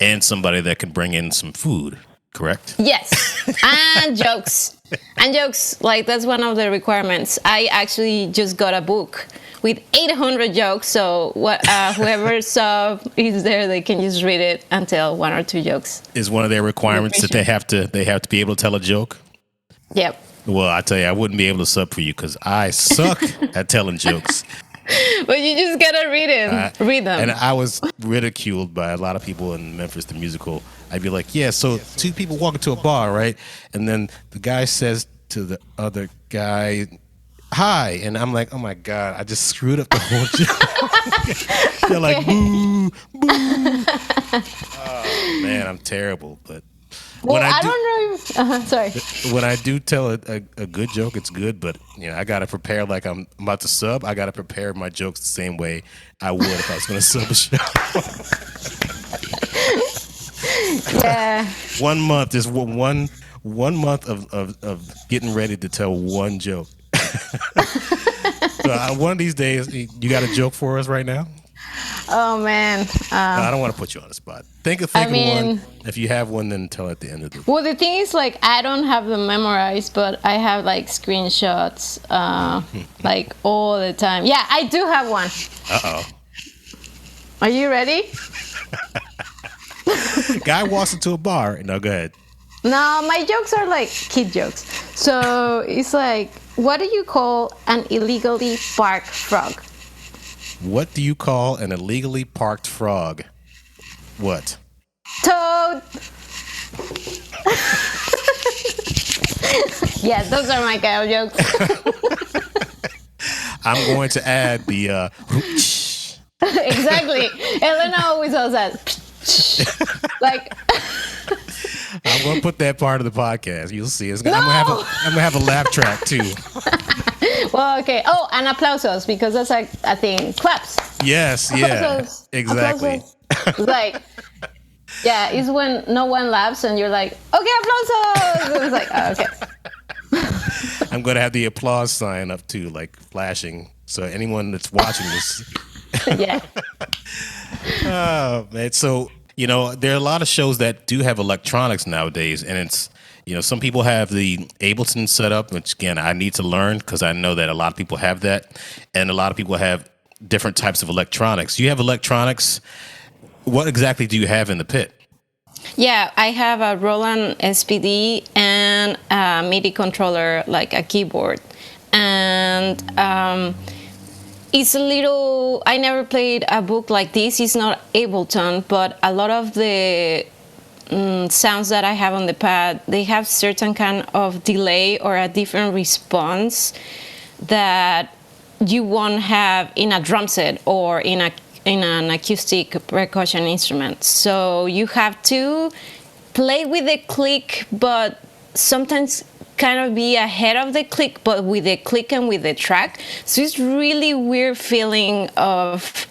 And somebody that can bring in some food, correct? Yes. And jokes. And jokes, like that's one of the requirements. I actually just got a book with 800 jokes, so whoever sub is there, they can just read it and tell 1 or 2 jokes. Is one of their requirements that they have to be able to tell a joke? Yep. Well, I tell you, I wouldn't be able to sub for you because I suck at telling jokes. But you just gotta read them. And I was ridiculed by a lot of people in Memphis, the musical. I'd be like, yeah, so 2 people walk into a bar, right? And then the guy says to the other guy, hi. And I'm like, oh my God, I just screwed up the whole joke. They're like, boo, boo. Oh, man, I'm terrible. But well, I don't know if, sorry. When I do tell a good joke, it's good, but you know, I gotta prepare like I'm about to sub. I gotta prepare my jokes the same way I would if I was gonna sub a show. Yeah. 1 month is one month of getting ready to tell one joke. So one of these days, you got a joke for us right now? Oh man. No, I don't want to put you on the spot. Think of one. If you have one, then tell at the end of the. Well, the thing is, like, I don't have them memorized, but I have like screenshots, like all the time. Yeah, I do have one. Uh-oh. Are you ready? Guy walks into a bar. No, go ahead. No, my jokes are like kid jokes. So it's like, what do you call an illegally parked frog? What do you call an illegally parked frog? What? Toad. Yeah, those are my kind of jokes. I'm going to add the Exactly. Elena always does that. Like. I'm going to put that part of the podcast. You'll see. I'm going to have a laugh track too. Well, okay. Oh, and aplausos, because that's like a thing. Claps. Yes, yeah. Applausos. Exactly. Applausos. Like, yeah, it's when no one laughs and you're like, okay, aplausos. It's like, oh, okay. I'm going to have the applause sign up too, like flashing. So anyone that's watching this. Yeah. Oh, man. So, you know, there are a lot of shows that do have electronics nowadays, and it's, you know, some people have the Ableton set up, which again, I need to learn because I know that a lot of people have that, and a lot of people have different types of electronics. You have electronics. What exactly do you have in the pit? Yeah, I have a Roland SPD and a MIDI controller, like a keyboard. And it's a little, I never played a book like this. It's not Ableton, but a lot of the sounds that I have on the pad, they have certain kind of delay or a different response that you won't have in a drum set or in an acoustic percussion instrument. So you have to play with the click, but sometimes kind of be ahead of the click, but with the click and with the track. So it's really weird feeling of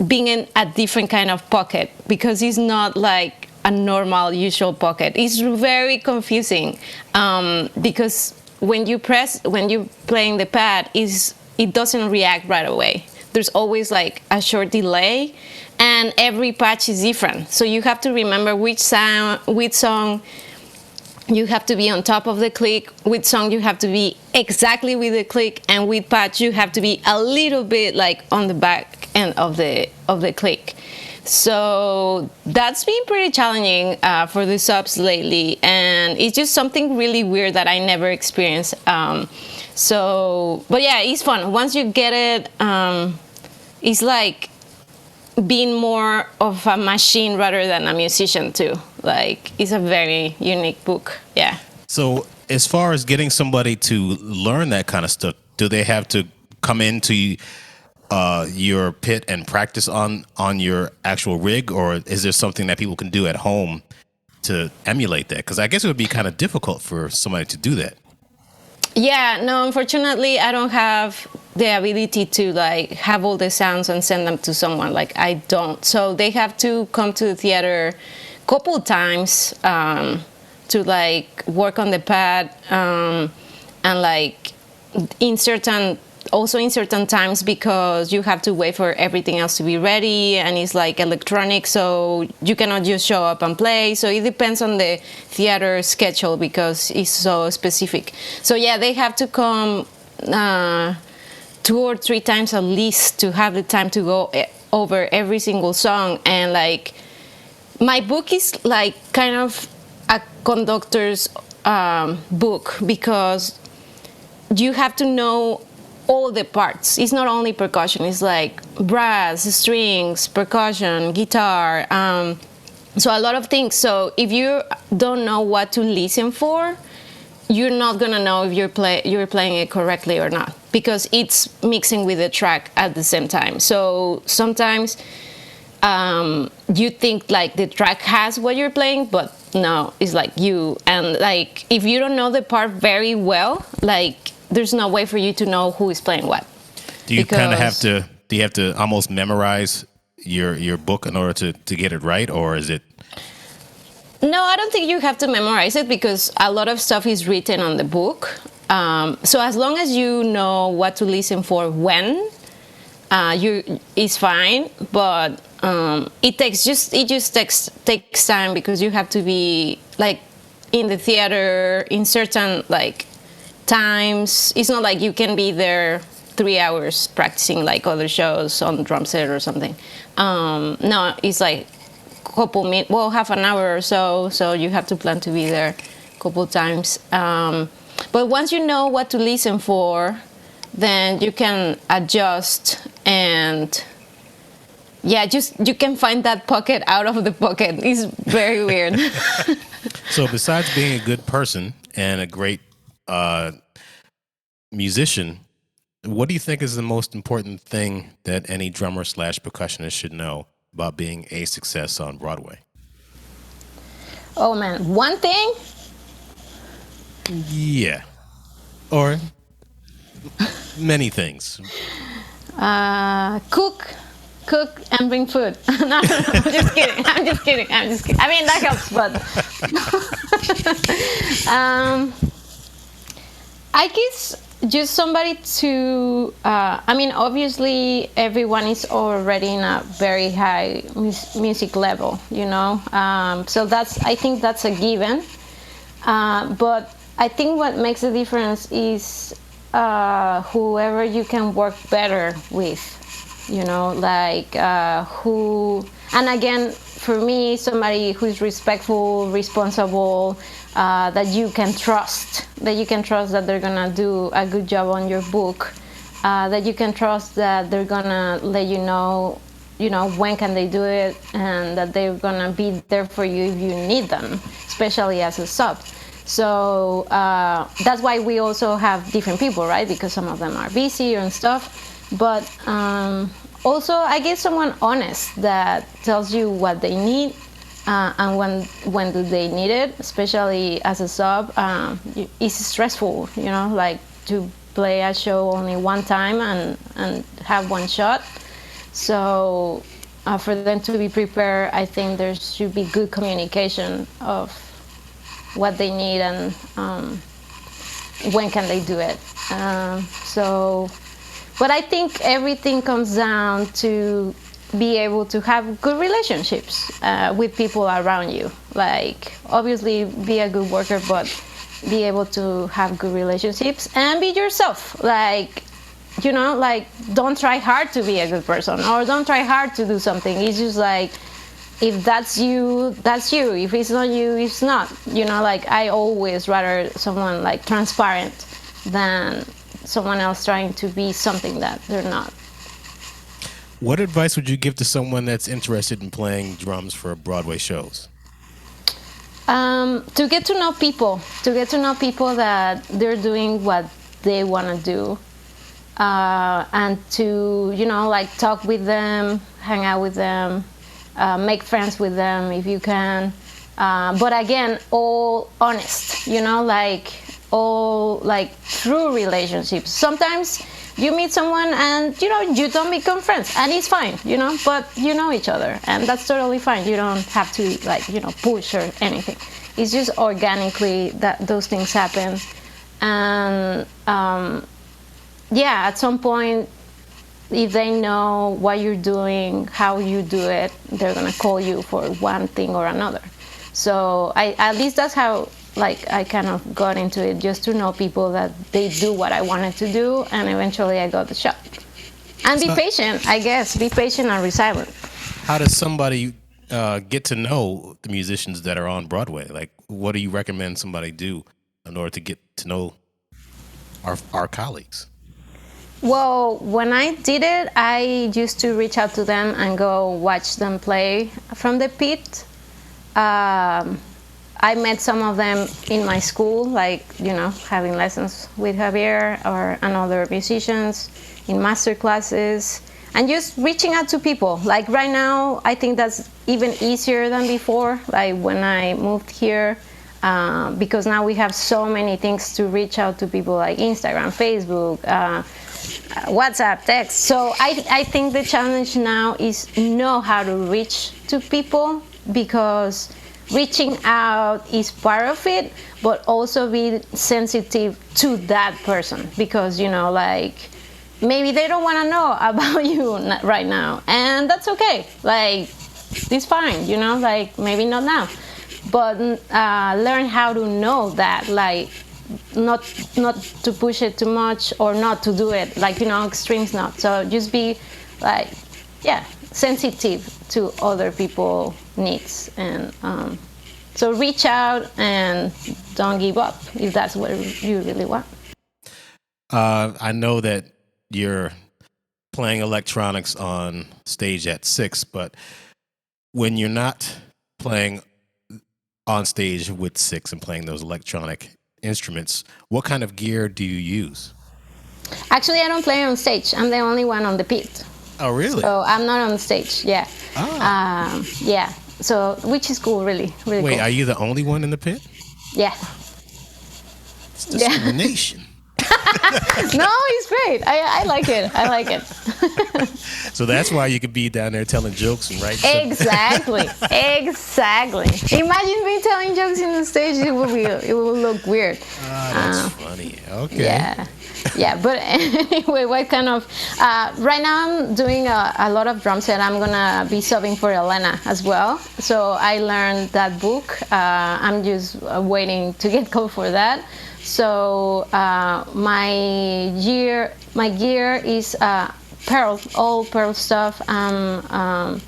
being in a different kind of pocket, because it's not like a normal usual pocket. It's very confusing because when you're playing the pad, it doesn't react right away. There's always like a short delay, and every patch is different. So you have to remember which song you have to be on top of the click, which song you have to be exactly with the click, and with patch you have to be a little bit like on the back end of the click. So that's been pretty challenging for the subs lately, and it's just something really weird that I never experienced. But yeah, it's fun. Once you get it, it's like being more of a machine rather than a musician too. Like, it's a very unique book. Yeah. So as far as getting somebody to learn that kind of stuff, do they have to come into your pit and practice on your actual rig, or is there something that people can do at home to emulate that? Because I guess it would be kind of difficult for somebody to do that. Yeah, no, unfortunately, I don't have the ability to like have all the sounds and send them to someone. Like, I don't. So they have to come to the theater a couple times to like work on the pad and like in certain times, because you have to wait for everything else to be ready, and it's like electronic, so you cannot just show up and play. So it depends on the theater schedule because it's so specific. So yeah, they have to come 2 or 3 times at least to have the time to go over every single song. And like, my book is like kind of a conductor's book, because you have to know all the parts. It's not only percussion. It's like brass, strings, percussion, guitar. So a lot of things. So if you don't know what to listen for, you're not gonna know if you're playing it correctly or not, because it's mixing with the track at the same time. So sometimes you think like the track has what you're playing, but no, it's like you. And like, if you don't know the part very well, like, there's no way for you to know who is playing what. Do you kind of have to? Do you have to almost memorize your book in order to get it right, or is it? No, I don't think you have to memorize it, because a lot of stuff is written on the book. So as long as you know what to listen for when, it's fine. But it just takes time, because you have to be like in the theater in certain like times. It's not like you can be there 3 hours practicing like other shows on the drum set or something. No, it's like half an hour or so. So you have to plan to be there a couple times. But once you know what to listen for, then you can adjust, and yeah, you can find that pocket out of the pocket. It's very weird. So besides being a good person and a great musician, what do you think is the most important thing that any drummer / percussionist should know about being a success on Broadway? Oh man, one thing? Yeah. Or many things. Cook and bring food. No, I'm just kidding. I'm just kidding. I mean, that helps, but I guess just somebody to, I mean, obviously everyone is already in a very high music level, you know? So I think that's a given. But I think what makes the difference is whoever you can work better with, you know, like and again, for me, somebody who's respectful, responsible, that you can trust that they're gonna do a good job on your book, that you can trust that they're gonna let you know when can they do it, and that they're gonna be there for you if you need them, especially as a sub. So that's why we also have different people, right? Because some of them are busy and stuff. But also, I guess someone honest that tells you what they need and when do they need it, especially as a sub. It's stressful, you know, like to play a show only one time and have one shot. So for them to be prepared, I think there should be good communication of what they need and when can they do it. But I think everything comes down to be able to have good relationships with people around you. Like, obviously be a good worker, but be able to have good relationships and be yourself. Like, you know, like, don't try hard to be a good person, or don't try hard to do something. It's just like, if that's you, that's you. If it's not you, it's not. You know, like, I always rather someone like transparent than someone else trying to be something that they're not. What advice would you give to someone that's interested in playing drums for Broadway shows? To get to know people that they're doing what they want to do, and to, like talk with them, hang out with them, make friends with them if you can. But again, all honest, like all like true relationships. Sometimes you meet someone and you don't become friends, and it's fine, but you know each other, and that's totally fine. You don't have to push or anything. It's just organically that those things happen. And at some point, if they know what you're doing, how you do it, they're gonna call you for one thing or another. So at least that's how I kind of got into it, just to know people that they do what I wanted to do, and eventually I got the shot. And be patient, I guess. Be patient and resilient. How does somebody get to know the musicians that are on Broadway? Like, what do you recommend somebody do in order to get to know our colleagues? Well, when I did it, I used to reach out to them and go watch them play from the pit. I met some of them in my school, having lessons with Javier and other musicians in master classes, and just reaching out to people. Like right now, I think that's even easier than before, like when I moved here, because now we have so many things to reach out to people, like Instagram, Facebook, WhatsApp, text. So I think the challenge now is know how to reach to people, because reaching out is part of it, but also be sensitive to that person, because maybe they don't want to know about you right now, and that's okay. It's fine, maybe not now, but learn how to know that, not to push it too much or not to do it, extremes not. So just be sensitive to other people's needs, and so reach out and don't give up if that's what you really want. I know that you're playing electronics on stage at 6, but when you're not playing on stage with 6 and playing those electronic instruments, what kind of gear do you use? Actually, I don't play on stage. I'm the only one on the pit. Oh, really? So I'm not on stage. Yeah. Oh. Yeah. So, which is cool, really, really Wait, cool. are you the only one in the pit? Yeah. It's discrimination. No, it's great. I like it. I like it. So that's why you could be down there telling jokes and writing. Exactly. Exactly. Imagine me telling jokes in the stage. It would look weird. That's funny. Okay. Yeah. Yeah, but anyway, what kind of... right now I'm doing a lot of drum set. I'm going to be subbing for Elena as well. So I learned that book. I'm just waiting to get called for that. So my gear is pearl, all pearl stuff. How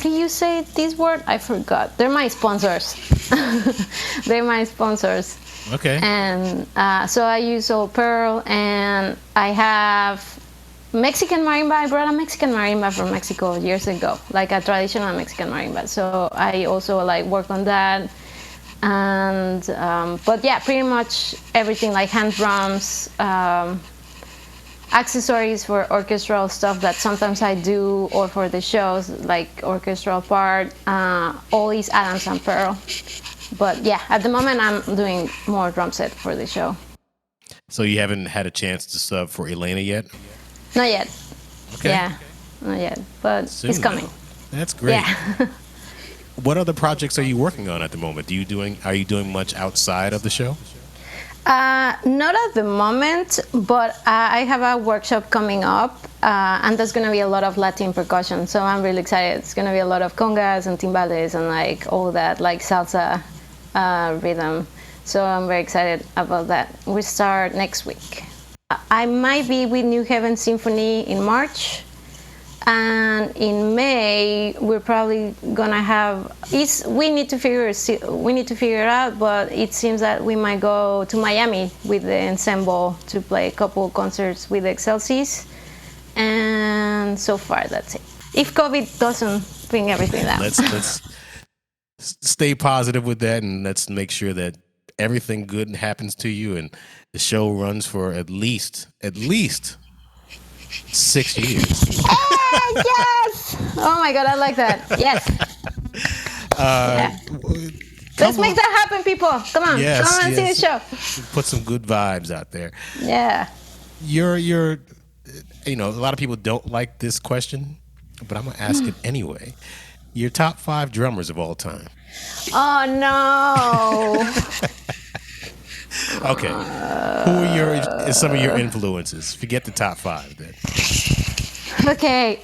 do you say this word? I forgot. They're my sponsors. They're my sponsors. Okay. And so I use all pearl, and I have Mexican marimba. I brought a Mexican marimba from Mexico years ago, like a traditional Mexican marimba. So I also work on that. And but yeah, pretty much everything, like hand drums, accessories for orchestral stuff that sometimes I do, or for the shows, like orchestral part, all is Adams and Pearl. But yeah, at the moment I'm doing more drum set for the show. So you haven't had a chance to sub for Elena yet? Not yet. Okay. Yeah, not yet, but Soon, it's coming. That's great. Yeah. What other projects are you working on at the moment? Are you doing much outside of the show? Not at the moment, but I have a workshop coming up, and there's going to be a lot of Latin percussion, so I'm really excited. It's going to be a lot of congas and timbales and all that, salsa rhythm. So I'm very excited about that. We start next week. I might be with New Haven Symphony in March. And in May, we're probably gonna have. We need to figure it out. But it seems that we might go to Miami with the ensemble to play a couple concerts with the Excelsis. And so far, that's it. If COVID doesn't bring everything down. Let's stay positive with that, and let's make sure that everything good happens to you, and the show runs for at least 6 years. Yes! Oh my God, I like that. Yes. Let's make that happen, people. Come on, come and see the show. Put some good vibes out there. Yeah. You're, a lot of people don't like this question, but I'm gonna ask it anyway. Your top 5 drummers of all time. Oh no. Okay. Who are some of your influences? Forget the top 5 then. Okay.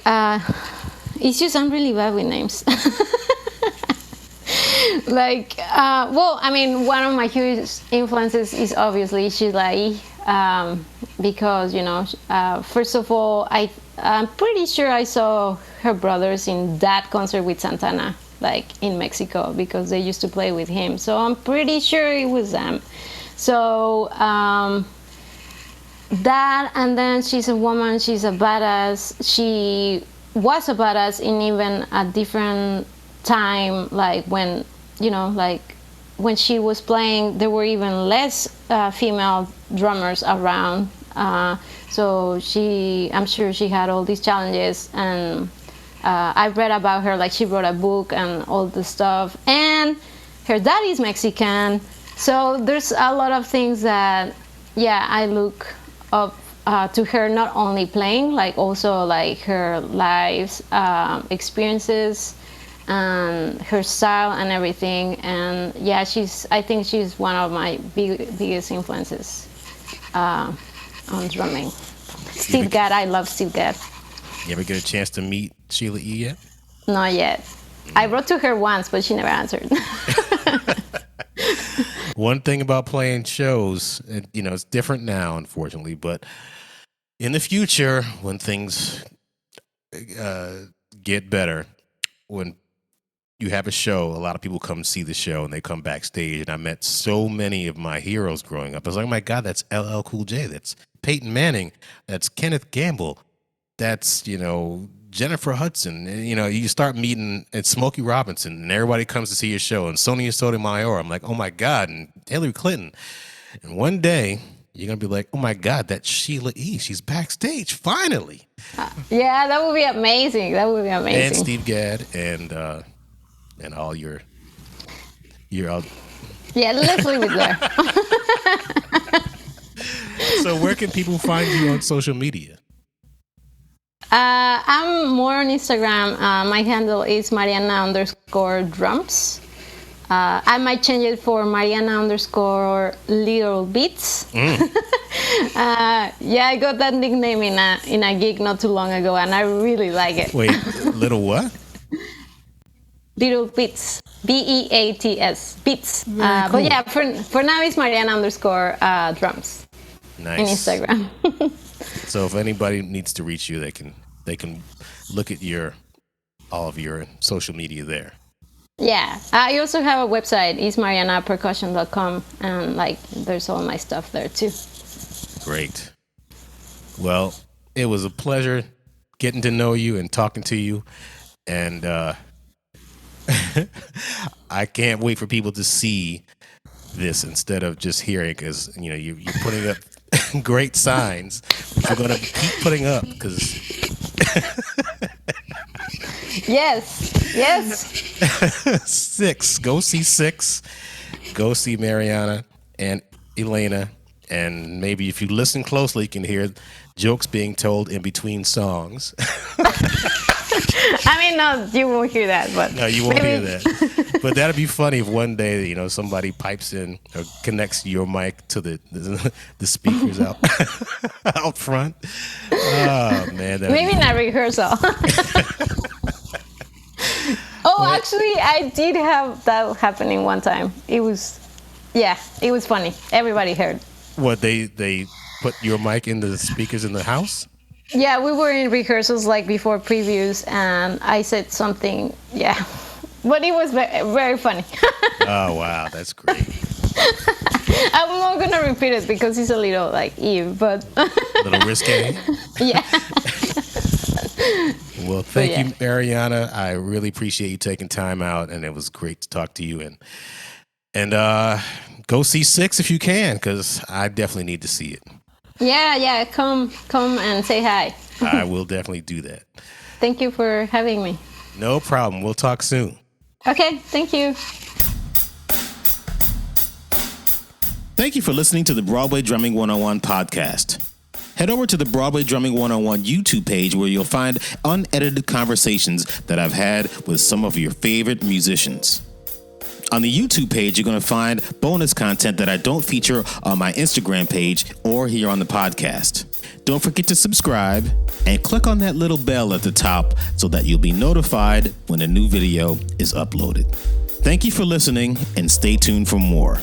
It's just I'm really bad with names. One of my huge influences is obviously Sheila, because first of all, I'm pretty sure I saw her brothers in that concert with Santana, like in Mexico, because they used to play with him. So I'm pretty sure it was them. So that, and then she's a woman, she's a badass. She was a badass in even a different time, like when when she was playing, there were even less female drummers around. So I'm sure she had all these challenges, and I read about her, like she wrote a book and all the stuff, and her dad is Mexican. So there's a lot of things that, I look up to her, not only playing, like also like her life experiences and her style and everything. And I think she's one of my biggest influences on drumming. Steve Gadd, I love Steve Gadd. You ever get a chance to meet Sheila E. yet? Not yet. I wrote to her once, but she never answered. One thing about playing shows, it's different now, unfortunately, but in the future, when things get better, when you have a show, a lot of people come see the show and they come backstage. And I met so many of my heroes growing up. I was like, oh my God, that's LL Cool J. That's Peyton Manning. That's Kenneth Gamble. That's, Jennifer Hudson. And, you start meeting at Smokey Robinson, and everybody comes to see your show. And Sonia Sotomayor. I'm like, oh my God. And Hillary Clinton. And one day, you're going to be like, oh my God, that's Sheila E. She's backstage, finally. Yeah, that would be amazing. And Steve Gadd and all your let's leave it there. So where can people find you on social media? I'm more on Instagram. My handle is Mariana_drums. I might change it for Mariana_little beats. I got that nickname in a gig not too long ago, and I really like it. Wait, little what? Little Beats, Beats, Beats. Cool. But for now it's Mariana_drums. Nice. In Instagram. So if anybody needs to reach you, they can look at all of your social media there. Yeah, I also have a website. It's marianapercussion.com, and there's all my stuff there too. Great. Well, it was a pleasure getting to know you and talking to you, and I can't wait for people to see this instead of just hearing, because you're putting up great signs. We're going to keep putting up because. Yes. 6. Go see 6. Go see Mariana and Elena, and maybe if you listen closely, you can hear jokes being told in between songs. No, you won't hear that, but no, you won't hear that. But that'd be funny if one day, somebody pipes in or connects your mic to the speakers out out front. Oh man, maybe not rehearsal. Actually, I did have that happening one time. It was funny. Everybody heard. What, they put your mic in the speakers in the house? Yeah, we were in rehearsals before previews, and I said something. Yeah, but it was very, very funny. Oh wow, that's great. I'm not gonna repeat it because it's a little Eve, but a little risque. Yeah. Well, thank you, Mariana. I really appreciate you taking time out, and it was great to talk to you. And go see Six if you can, because I definitely need to see it. Yeah. Come and say hi. I will definitely do that. Thank you for having me. No problem. We'll talk soon. Okay, thank you. Thank you for listening to the Broadway Drumming 101 podcast. Head over to the Broadway Drumming 101 YouTube page where you'll find unedited conversations that I've had with some of your favorite musicians. On the YouTube page, you're going to find bonus content that I don't feature on my Instagram page or here on the podcast. Don't forget to subscribe and click on that little bell at the top so that you'll be notified when a new video is uploaded. Thank you for listening and stay tuned for more.